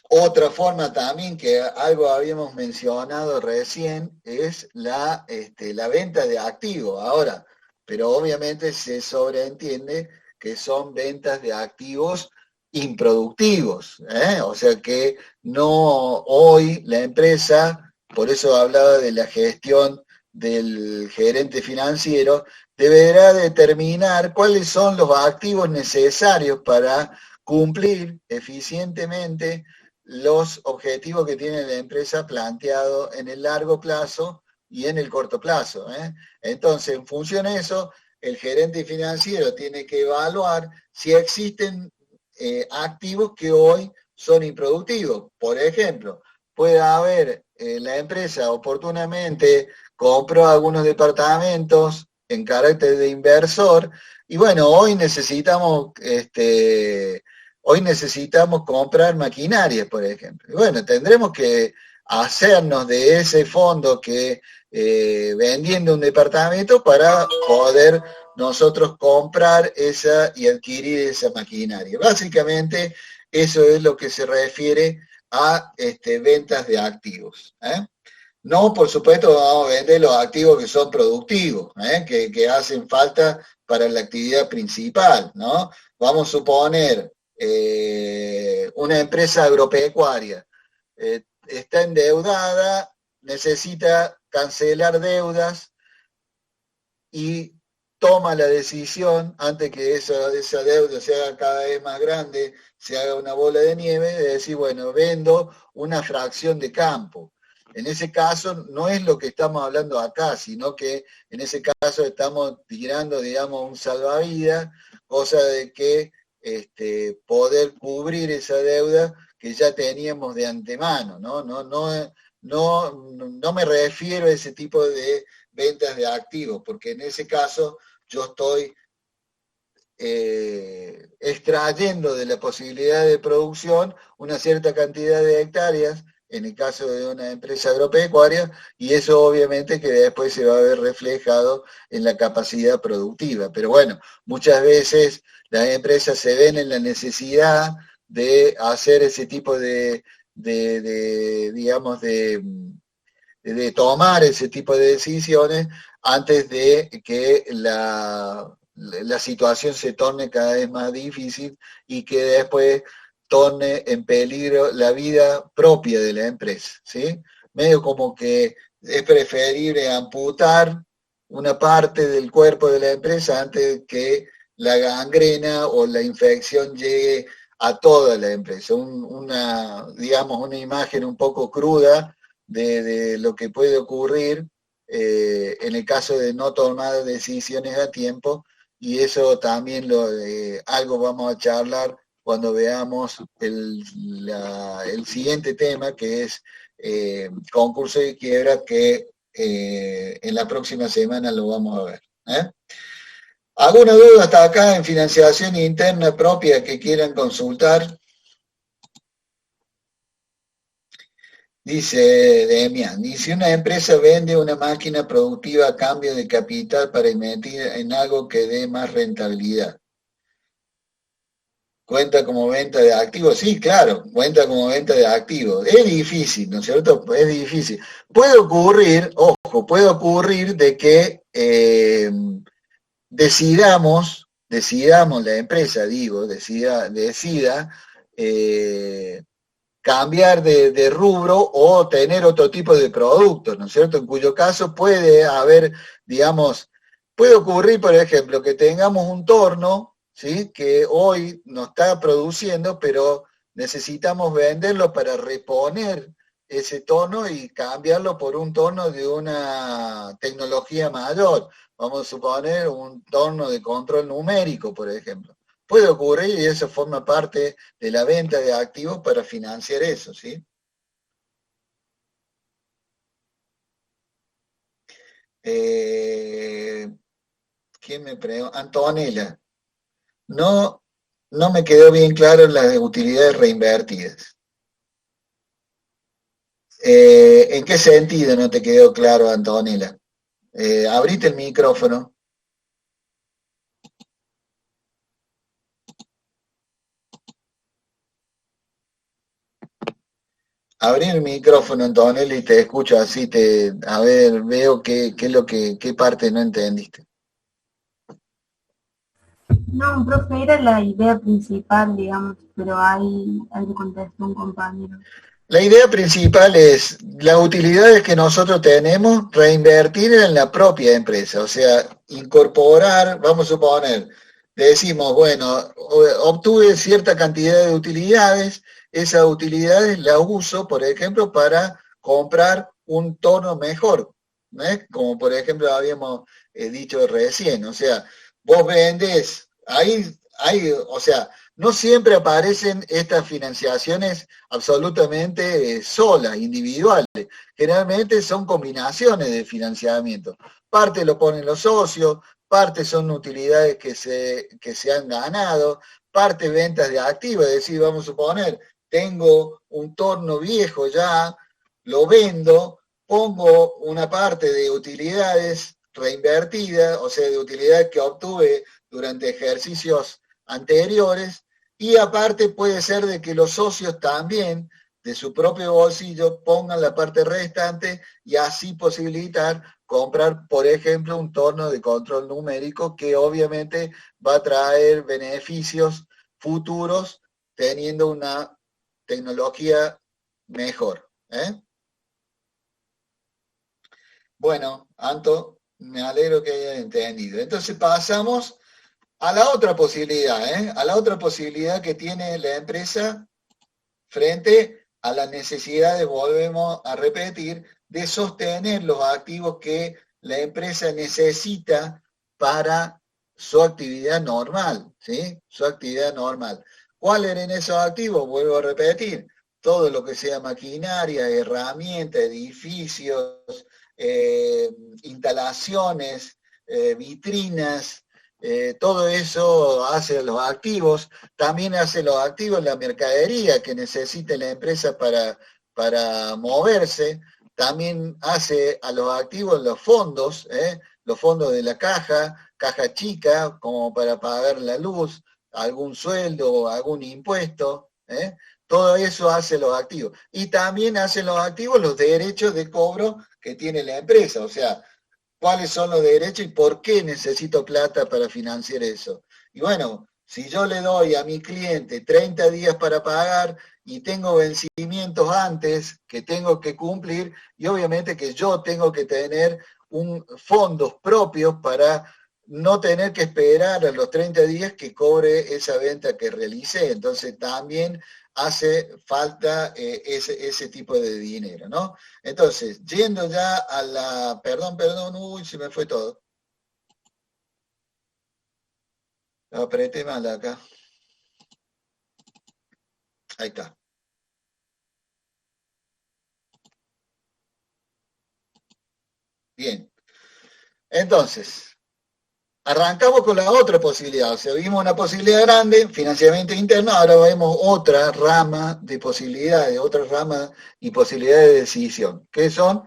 Speaker 1: otra forma también que algo habíamos mencionado recién es la venta de activos. Ahora, pero obviamente se sobreentiende que son ventas de activos improductivos, ¿eh? O sea que no hoy la empresa, por eso hablaba de la gestión del gerente financiero, deberá determinar cuáles son los activos necesarios para cumplir eficientemente los objetivos que tiene la empresa planteado en el largo plazo y en el corto plazo, ¿eh? Entonces, en función de eso, el gerente financiero tiene que evaluar si existen activos que hoy son improductivos. Por ejemplo, puede haber la empresa oportunamente compró algunos departamentos en carácter de inversor y bueno, hoy necesitamos comprar maquinaria, por ejemplo. Y bueno, tendremos que hacernos de ese fondo que vendiendo un departamento para poder nosotros comprar esa y adquirir esa maquinaria. Básicamente, eso es lo que se refiere a ventas de activos, ¿eh? No, por supuesto, vamos a vender los activos que son productivos, ¿eh? que hacen falta para la actividad principal, ¿no? Vamos a suponer una empresa agropecuaria está endeudada, necesita cancelar deudas y toma la decisión, antes que esa deuda se haga cada vez más grande, se haga una bola de nieve, de decir, bueno, vendo una fracción de campo. En ese caso no es lo que estamos hablando acá, sino que en ese caso estamos tirando, digamos, un salvavidas, cosa de que poder cubrir esa deuda que ya teníamos de antemano, ¿no? No me refiero a ese tipo de ventas de activos, porque en ese caso yo estoy extrayendo de la posibilidad de producción una cierta cantidad de hectáreas, en el caso de una empresa agropecuaria, y eso obviamente que después se va a ver reflejado en la capacidad productiva. Pero bueno, muchas veces las empresas se ven en la necesidad de hacer ese tipo digamos, de tomar ese tipo de decisiones antes de que la situación se torne cada vez más difícil y que después torne en peligro la vida propia de la empresa, ¿sí? Medio como que es preferible amputar una parte del cuerpo de la empresa antes de que la gangrena o la infección llegue a toda la empresa. Digamos, una imagen un poco cruda de lo que puede ocurrir en el caso de no tomar decisiones a tiempo, y eso también algo vamos a charlar cuando veamos el siguiente tema, que es concurso de quiebra, que en la próxima semana lo vamos a ver, ¿eh? ¿Alguna duda hasta acá en financiación interna propia que quieran consultar? Dice Demian, y si una empresa vende una máquina productiva a cambio de capital para invertir en algo que dé más rentabilidad, ¿cuenta como venta de activos? Sí, claro, cuenta como venta de activos. Es difícil, ¿no es cierto? Es difícil. Puede ocurrir, ojo, puede ocurrir de que decidamos la empresa, digo, decida cambiar de rubro o tener otro tipo de productos, ¿no es cierto? En cuyo caso puede haber, digamos, puede ocurrir, por ejemplo, que tengamos un torno, ¿sí? Que hoy no está produciendo, pero necesitamos venderlo para reponer ese tono y cambiarlo por un tono de una tecnología mayor. Vamos a suponer un tono de control numérico, por ejemplo. Puede ocurrir y eso forma parte de la venta de activos para financiar eso, ¿sí? ¿Quién me pregunta? Antonella. No no me quedó bien claro las utilidades reinvertidas. ¿En qué sentido no te quedó claro, Antonella? Abrite el micrófono. Abrí el micrófono, Antonella, y te escucho así, a ver, veo qué parte no entendiste.
Speaker 6: No, profe, era la idea principal, digamos, pero ahí le contestó un compañero.
Speaker 1: La idea principal es las utilidades que nosotros tenemos, reinvertir en la propia empresa, o sea, incorporar, vamos a suponer, decimos, bueno, obtuve cierta cantidad de utilidades, esas utilidades las uso, por ejemplo, para comprar un tono mejor, ¿eh? Como por ejemplo habíamos dicho recién, o sea, vos vendés, o sea, no siempre aparecen estas financiaciones absolutamente solas, individuales. Generalmente son combinaciones de financiamiento. Parte lo ponen los socios, parte son utilidades que se han ganado, parte ventas de activos, es decir, vamos a suponer, tengo un torno viejo ya, lo vendo, pongo una parte de utilidades reinvertidas, o sea, de utilidades que obtuve durante ejercicios anteriores, y aparte puede ser de que los socios también de su propio bolsillo pongan la parte restante y así posibilitar comprar, por ejemplo, un torno de control numérico que obviamente va a traer beneficios futuros teniendo una tecnología mejor. Bueno, Anto, me alegro que hayas entendido. Entonces pasamos a la otra posibilidad, a la otra posibilidad que tiene la empresa frente a las necesidades, volvemos a repetir, de sostener los activos que la empresa necesita para su actividad normal, ¿sí? Su actividad normal. ¿Cuáles eran esos activos? Vuelvo a repetir, todo lo que sea maquinaria, herramientas, edificios, instalaciones, vitrinas, todo eso hace los activos, también hace los activos la mercadería que necesite la empresa para moverse, también hace a los activos los fondos de la caja chica, como para pagar la luz, algún sueldo, algún impuesto, todo eso hace los activos. Y también hacen los activos los derechos de cobro que tiene la empresa, o sea, cuáles son los derechos y por qué necesito plata para financiar eso. Y bueno, si yo le doy a mi cliente 30 días para pagar y tengo vencimientos antes que tengo que cumplir, y obviamente que yo tengo que tener fondos propios para no tener que esperar a los 30 días que cobre esa venta que realicé. Entonces también hace falta ese tipo de dinero, ¿no? Entonces, yendo ya a la... Perdón, uy, se me fue todo. Lo apreté mal acá. Ahí está. Bien. Entonces, arrancamos con la otra posibilidad, o sea, vimos una posibilidad grande, financiamiento interno, ahora vemos otra rama de posibilidades, otra rama y posibilidades de decisión, que son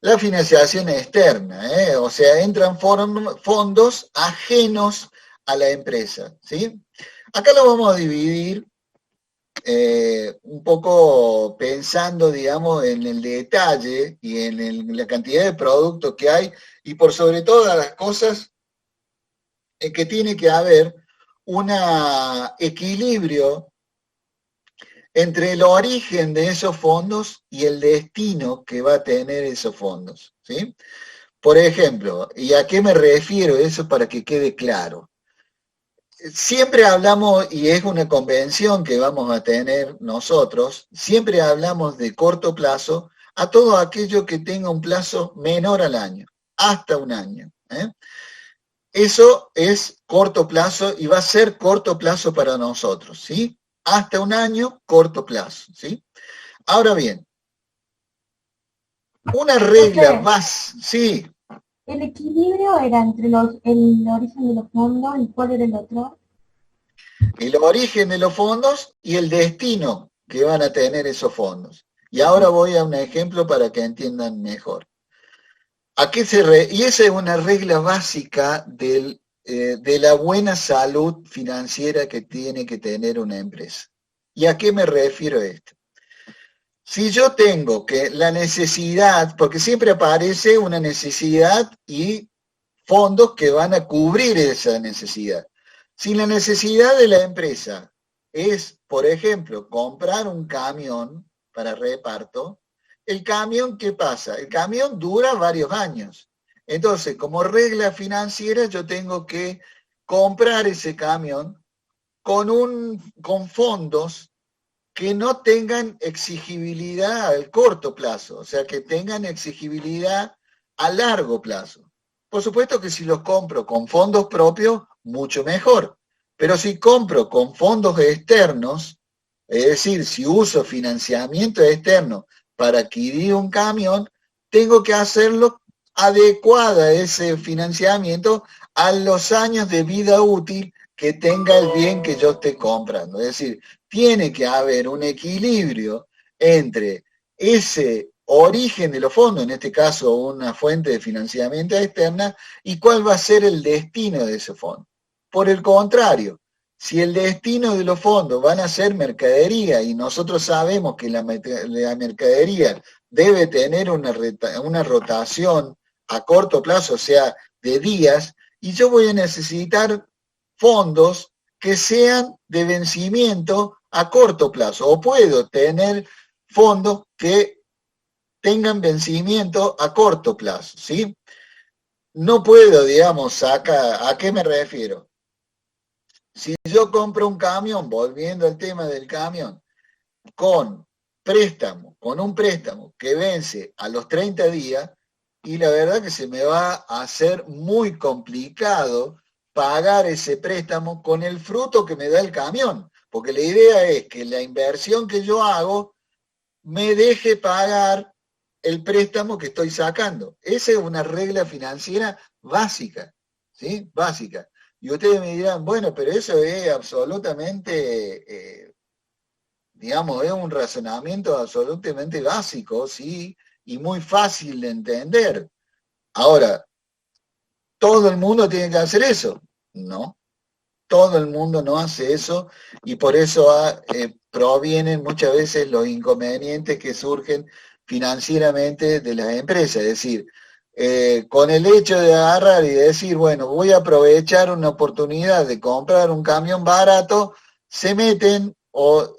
Speaker 1: la financiación externa, o sea, entran fondos ajenos a la empresa, ¿sí? Acá lo vamos a dividir un poco pensando, digamos, en el detalle y en la cantidad de productos que hay y por sobre todas las cosas que tiene que haber un equilibrio entre el origen de esos fondos y el destino que va a tener esos fondos, ¿sí? Por ejemplo, ¿y a qué me refiero eso para que quede claro? Siempre hablamos, y es una convención que vamos a tener nosotros, siempre hablamos de corto plazo a todo aquello que tenga un plazo menor al año, hasta un año. Eso es corto plazo y va a ser corto plazo para nosotros, ¿sí? Hasta un año, corto plazo, ¿sí? Ahora bien, una regla más, sí.
Speaker 6: ¿El equilibrio era entre el origen de los fondos y cuál era el otro?
Speaker 1: el origen de los fondos y el destino que van a tener esos fondos. Y ahora voy a un ejemplo para que entiendan mejor. Y esa es una regla básica de la buena salud financiera que tiene que tener una empresa. ¿Y a qué me refiero esto? Si yo tengo que la necesidad, porque siempre aparece una necesidad y fondos que van a cubrir esa necesidad. Si la necesidad de la empresa es, por ejemplo, comprar un camión para reparto, el camión, ¿qué pasa? El camión dura varios años. Entonces, como regla financiera, yo tengo que comprar ese camión con fondos que no tengan exigibilidad al corto plazo, o sea, que tengan exigibilidad a largo plazo. Por supuesto que si los compro con fondos propios, mucho mejor. Pero si compro con fondos externos, es decir, si uso financiamiento externo para adquirir un camión, tengo que hacerlo adecuada ese financiamiento a los años de vida útil que tenga el bien que yo esté comprando. Es decir, tiene que haber un equilibrio entre ese origen de los fondos, en este caso una fuente de financiamiento externa, y cuál va a ser el destino de ese fondo. Por el contrario, si el destino de los fondos van a ser mercadería y nosotros sabemos que la mercadería debe tener una rotación a corto plazo, o sea, de días, y yo voy a necesitar fondos que sean de vencimiento a corto plazo, o puedo tener fondos que tengan vencimiento a corto plazo, ¿sí? No puedo, digamos, sacar, ¿a qué me refiero? Si yo compro un camión, volviendo al tema del camión, con un préstamo que vence a los 30 días, y la verdad que se me va a hacer muy complicado pagar ese préstamo con el fruto que me da el camión, porque la idea es que la inversión que yo hago me deje pagar el préstamo que estoy sacando. Esa es una regla financiera básica, ¿sí? Básica. Y ustedes me dirán, bueno, pero eso es absolutamente, digamos, es un razonamiento absolutamente básico, ¿sí? Y muy fácil de entender. Ahora, ¿todo el mundo tiene que hacer eso? No, todo el mundo no hace eso y por eso provienen muchas veces los inconvenientes que surgen financieramente de las empresas. Es decir, con el hecho de agarrar y decir, bueno, voy a aprovechar una oportunidad de comprar un camión barato, se meten o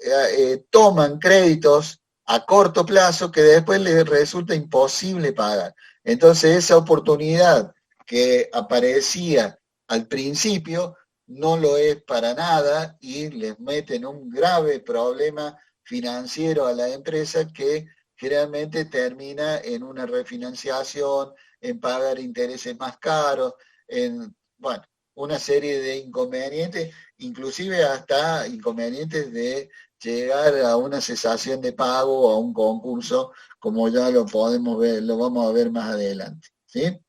Speaker 1: toman créditos a corto plazo que después les resulta imposible pagar. Entonces esa oportunidad que aparecía al principio no lo es para nada y les meten un grave problema financiero a la empresa que generalmente termina en una refinanciación, en pagar intereses más caros, en, bueno, una serie de inconvenientes, inclusive hasta inconvenientes de llegar a una cesación de pago o a un concurso, como ya lo podemos ver, lo vamos a ver más adelante, ¿sí?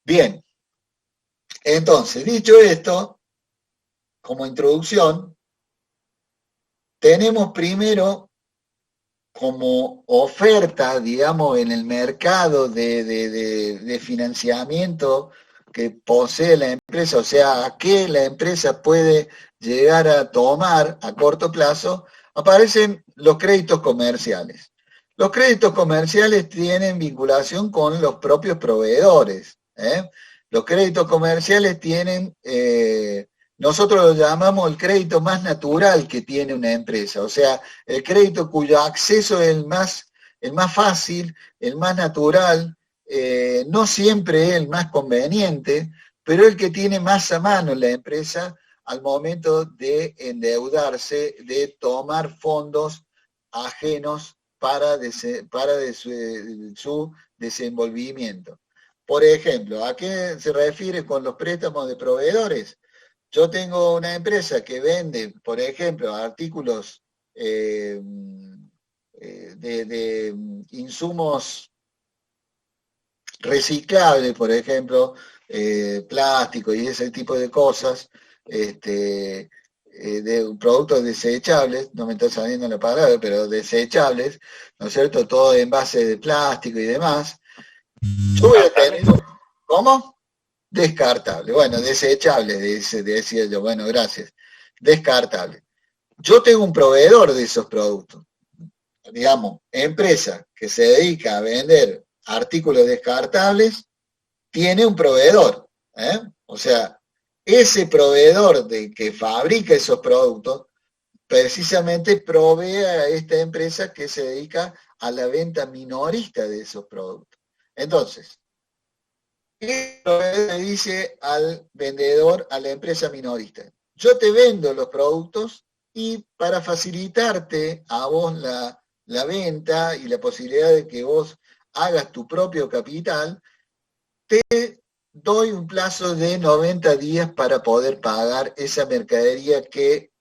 Speaker 1: Bien, entonces, dicho esto, como introducción, tenemos primero como oferta, digamos, en el mercado de financiamiento que posee la empresa, o sea, a qué la empresa puede llegar a tomar a corto plazo, aparecen los créditos comerciales. Los créditos comerciales tienen vinculación con los propios proveedores, ¿eh? Los créditos comerciales tienen, nosotros lo llamamos el crédito más natural que tiene una empresa, o sea, el crédito cuyo acceso es el más fácil, el más natural, no siempre es el más conveniente, pero el que tiene más a mano la empresa al momento de endeudarse, de tomar fondos ajenos para su desenvolvimiento. Por ejemplo, ¿a qué se refiere con los préstamos de proveedores? Yo tengo una empresa que vende, por ejemplo, artículos de insumos reciclables, por ejemplo, plástico y ese tipo de cosas, de productos desechables, no me está saliendo la palabra, pero desechables, ¿no es cierto? Todo en base de plástico y demás. Yo voy a tener, ¿cómo? Descartable. Bueno, desechable, decía yo. Bueno, gracias. Descartable. Yo tengo un proveedor de esos productos. Digamos, empresa que se dedica a vender artículos descartables, tiene un proveedor. O sea, ese proveedor que fabrica esos productos, precisamente provee a esta empresa que se dedica a la venta minorista de esos productos. Entonces, el proveedor le dice al vendedor, a la empresa minorista, yo te vendo los productos y para facilitarte a vos la venta y la posibilidad de que vos hagas tu propio capital, te doy un plazo de 90 días para poder pagar esa mercadería que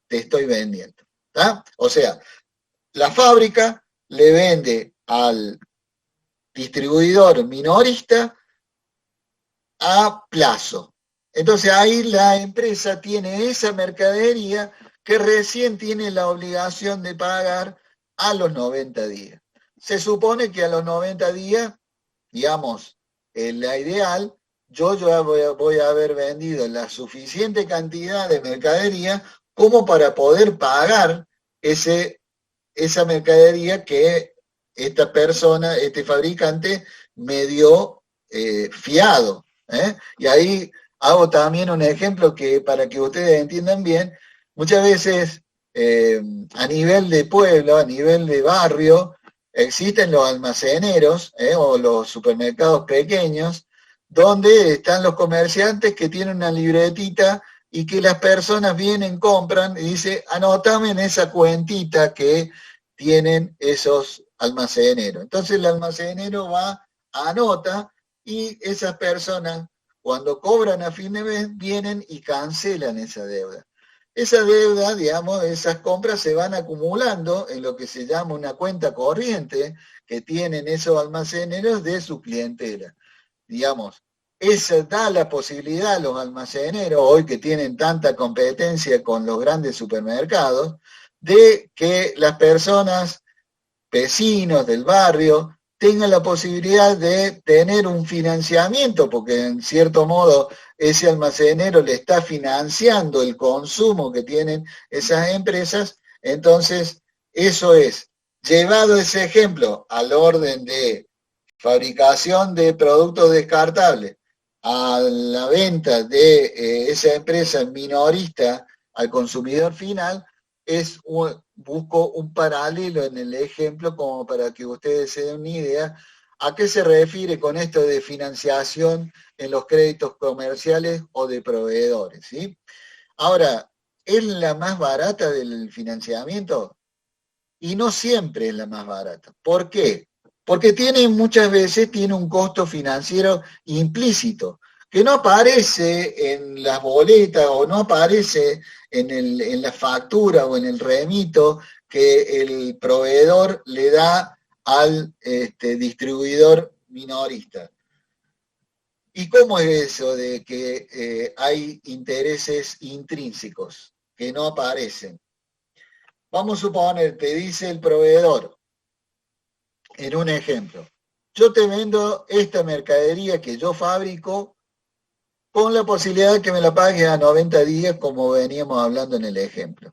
Speaker 1: te estoy vendiendo. ¿Tá? O sea, la fábrica le vende al distribuidor minorista a plazo. Entonces ahí la empresa tiene esa mercadería que recién tiene la obligación de pagar a los 90 días. Se supone que a los 90 días, digamos, en la ideal, yo ya voy a haber vendido la suficiente cantidad de mercadería como para poder pagar esa mercadería que esta persona, este fabricante, me dio fiado. Y ahí hago también un ejemplo que para que ustedes entiendan bien, muchas veces a nivel de pueblo, a nivel de barrio, existen los almaceneros o los supermercados pequeños, donde están los comerciantes que tienen una libretita y que las personas vienen, compran y dicen, anotame en esa cuentita que tienen esos almaceneros. Entonces el almacenero va, anota, y esas personas, cuando cobran a fin de mes, vienen y cancelan esa deuda. Esa deuda, digamos, esas compras se van acumulando en lo que se llama una cuenta corriente que tienen esos almaceneros de su clientela. Digamos, esa da la posibilidad a los almaceneros, hoy que tienen tanta competencia con los grandes supermercados, de que las personas, vecinos del barrio, tengan la posibilidad de tener un financiamiento, porque en cierto modo ese almacenero le está financiando el consumo que tienen esas empresas. Entonces, eso es, llevado ese ejemplo al orden de fabricación de productos descartables, a la venta de esa empresa minorista al consumidor final, busco un paralelo en el ejemplo como para que ustedes se den una idea a qué se refiere con esto de financiación en los créditos comerciales o de proveedores, ¿sí? Ahora, ¿es la más barata del financiamiento? Y no siempre es la más barata. ¿Por qué? Porque muchas veces tiene un costo financiero implícito, que no aparece en las boletas o no aparece en la factura o en el remito que el proveedor le da al distribuidor minorista. ¿Y cómo es eso de que hay intereses intrínsecos que no aparecen? Vamos a suponer, te dice el proveedor, en un ejemplo, yo te vendo esta mercadería que yo fabrico con la posibilidad de que me la pagues a 90 días, como veníamos hablando en el ejemplo.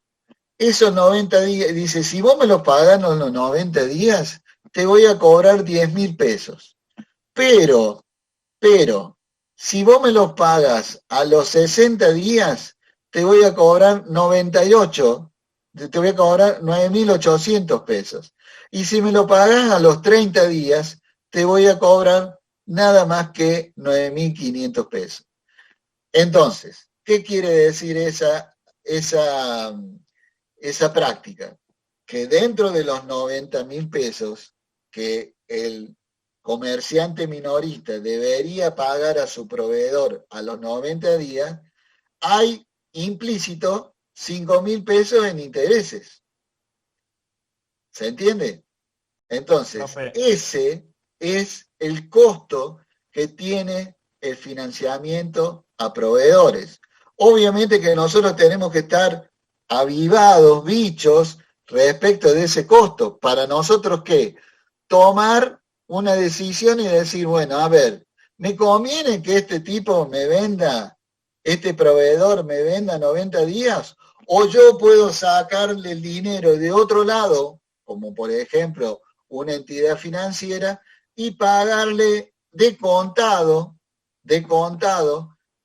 Speaker 1: Esos 90 días, dice, si vos me los pagás en los 90 días, te voy a cobrar 10.000 pesos. Pero, si vos me los pagas a los 60 días, te voy a cobrar 98, te voy a cobrar 9.800 pesos. Y si me lo pagás a los 30 días, te voy a cobrar nada más que 9.500 pesos. Entonces, ¿qué quiere decir esa práctica? Que dentro de los 90.000 pesos que el comerciante minorista debería pagar a su proveedor a los 90 días, hay implícito 5.000 pesos en intereses. ¿Se entiende? Entonces, ese es el costo que tiene el financiamiento a proveedores. Obviamente que nosotros tenemos que estar avivados, bichos, respecto de ese costo. Para nosotros, ¿qué? Tomar una decisión y decir, bueno, a ver, ¿me conviene que este tipo me venda, este proveedor me venda 90 días? ¿O yo puedo sacarle el dinero de otro lado, como por ejemplo una entidad financiera, y pagarle de contado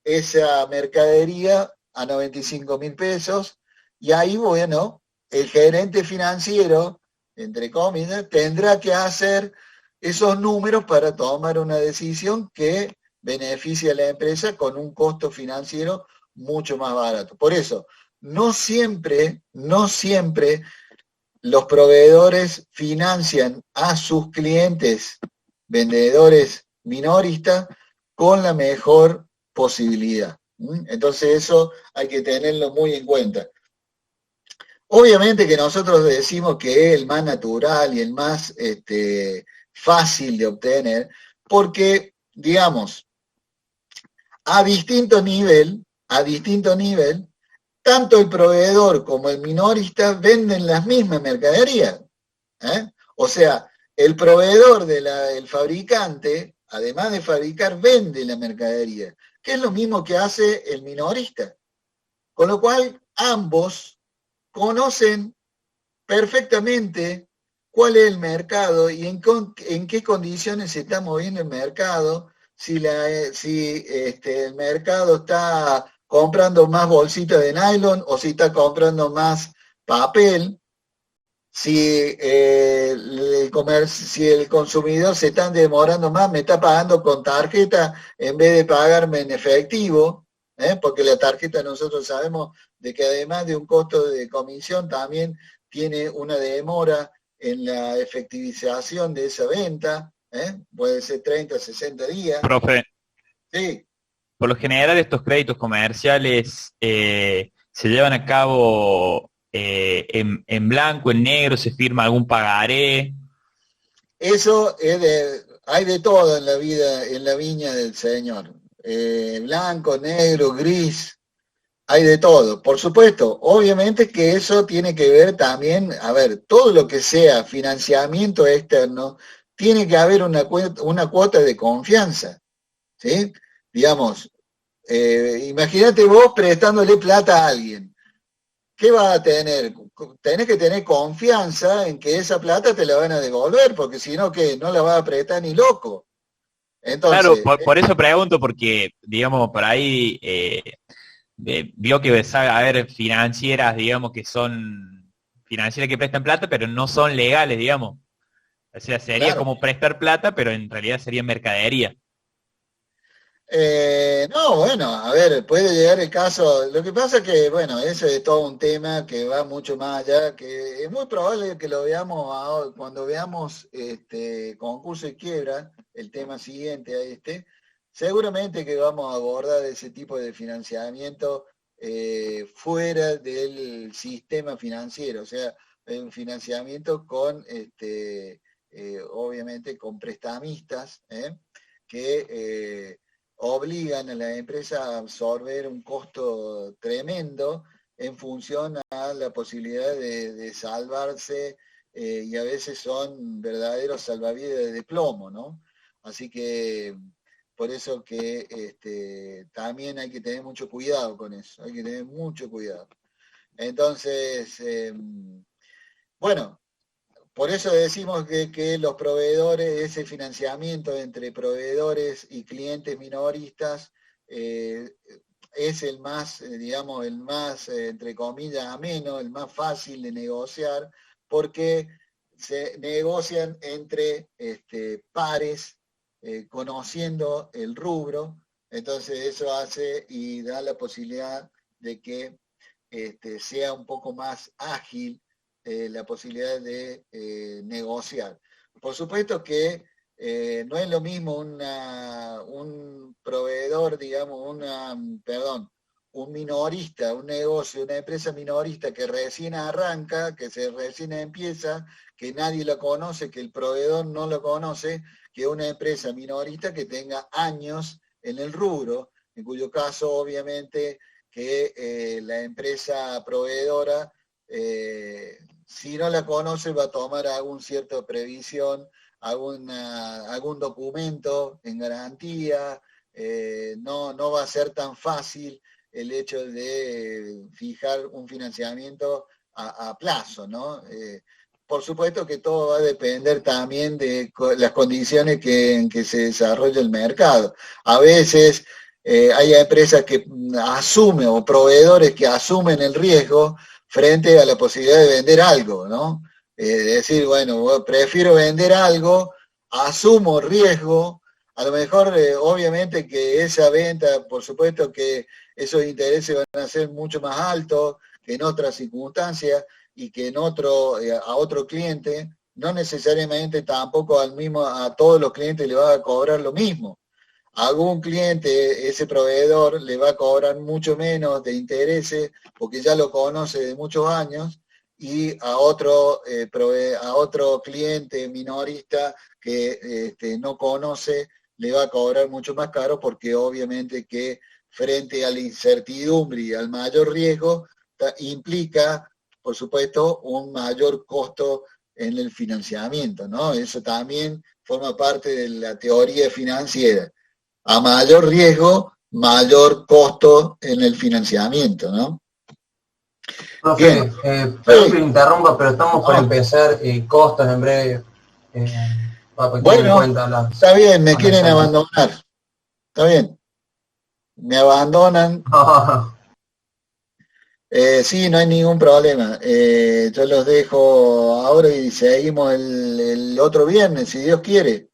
Speaker 1: esa mercadería a 95.000 pesos? Y ahí, bueno, el gerente financiero, entre comillas, tendrá que hacer esos números para tomar una decisión que beneficie a la empresa con un costo financiero mucho más barato. Por eso, no siempre los proveedores financian a sus clientes, vendedores minoristas, con la mejor posibilidad. Entonces eso hay que tenerlo muy en cuenta. Obviamente que nosotros decimos que es el más natural y el más fácil de obtener, porque, digamos, a distinto nivel, tanto el proveedor como el minorista venden las mismas mercaderías. O sea, el proveedor el fabricante, además de fabricar, vende la mercadería, que es lo mismo que hace el minorista. Con lo cual, ambos conocen perfectamente cuál es el mercado y en qué condiciones se está moviendo el mercado, si el mercado está comprando más bolsitas de nylon o si está comprando más papel, si el consumidor se está demorando más, me está pagando con tarjeta en vez de pagarme en efectivo, porque la tarjeta nosotros sabemos de que además de un costo de comisión también tiene una demora en la efectivización de esa venta, puede ser 30, 60 días.
Speaker 7: Profe,
Speaker 1: Sí.
Speaker 7: por lo general estos créditos comerciales se llevan a cabo en blanco, en negro, se firma algún pagaré.
Speaker 1: Eso hay de todo en la vida, en la viña del Señor. Blanco, negro, gris, hay de todo. Por supuesto, obviamente que eso tiene que ver también, a ver, todo lo que sea financiamiento externo, tiene que haber una cuota de confianza, ¿sí? Digamos, imagínate vos prestándole plata a alguien. ¿Qué vas a tener? Tenés que tener confianza en que esa plata te la van a devolver, porque si no, ¿qué? No la vas a prestar ni loco. Entonces,
Speaker 7: Claro, por eso pregunto, porque, digamos, por ahí vio que sabe haber financieras, digamos, que son financieras que prestan plata, pero no son legales, digamos. O sea, sería
Speaker 1: claro.
Speaker 7: como prestar plata, pero en realidad sería mercadería.
Speaker 1: No, bueno, a ver, puede llegar el caso. Lo que pasa es que, bueno, eso es todo un tema que va mucho más allá, que es muy probable que lo veamos ahora, cuando veamos concurso y quiebra, el tema siguiente a seguramente que vamos a abordar ese tipo de financiamiento fuera del sistema financiero, o sea, un financiamiento con, obviamente, con prestamistas, que obligan a la empresa a absorber un costo tremendo en función a la posibilidad de salvarse, y a veces son verdaderos salvavidas de plomo, ¿no? Así que por eso que también hay que tener mucho cuidado con eso, hay que tener mucho cuidado. Entonces, bueno, por eso decimos que los proveedores, ese financiamiento entre proveedores y clientes minoristas, es el más, digamos, el más, entre comillas, ameno, el más fácil de negociar, porque se negocian entre pares, conociendo el rubro. Entonces eso hace y da la posibilidad de que sea un poco más ágil la posibilidad de negociar. Por supuesto que no es lo mismo un proveedor, digamos, un minorista, un negocio, una empresa minorista que recién arranca, que recién empieza, que nadie lo conoce, que el proveedor no lo conoce, que una empresa minorista que tenga años en el rubro, en cuyo caso obviamente que la empresa proveedora, si no la conoce, va a tomar algún cierta previsión, algún documento en garantía, no va a ser tan fácil el hecho de fijar un financiamiento a plazo, ¿no? Por supuesto que todo va a depender también de las condiciones en que se desarrolla el mercado. A veces hay empresas que asumen o proveedores que asumen el riesgo frente a la posibilidad de vender algo, ¿no? Decir, bueno, prefiero vender algo, asumo riesgo, a lo mejor obviamente que esa venta, por supuesto que esos intereses van a ser mucho más altos que en otras circunstancias y que a otro cliente, no necesariamente tampoco a todos los clientes le va a cobrar lo mismo. A algún cliente, ese proveedor, le va a cobrar mucho menos de intereses porque ya lo conoce de muchos años, y a otro cliente minorista que no conoce le va a cobrar mucho más caro, porque obviamente que frente a la incertidumbre y al mayor riesgo implica, por supuesto, un mayor costo en el financiamiento, ¿no? Eso también forma parte de la teoría financiera. A mayor riesgo, mayor costo en el financiamiento, ¿no?
Speaker 3: Profe, perdón que lo interrumpa, pero estamos por empezar costos en breve. Para tener en
Speaker 1: Bueno,
Speaker 3: cuenta
Speaker 1: está bien, me quieren abandonar. Está bien. Me abandonan. Sí, no hay ningún problema. Yo los dejo ahora y seguimos el otro viernes, si Dios quiere.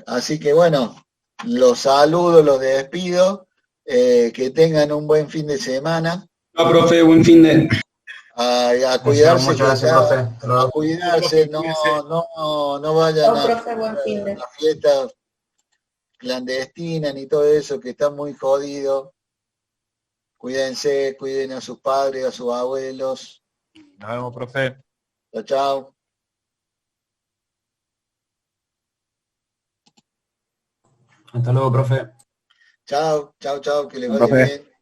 Speaker 1: Así que bueno, los saludo, los despido. Que tengan un buen fin de semana.
Speaker 4: No, profe, buen fin de...
Speaker 1: A cuidarse,
Speaker 3: muchas gracias, profe.
Speaker 1: a cuidarse, no vayan a la fiesta clandestina ni todo eso, que está muy jodido. Cuídense, cuiden a sus padres, a sus abuelos.
Speaker 7: Nos vemos, profe.
Speaker 1: Chao, chao.
Speaker 3: Hasta luego, profe.
Speaker 1: Chao, chao, chao, que les vaya bien.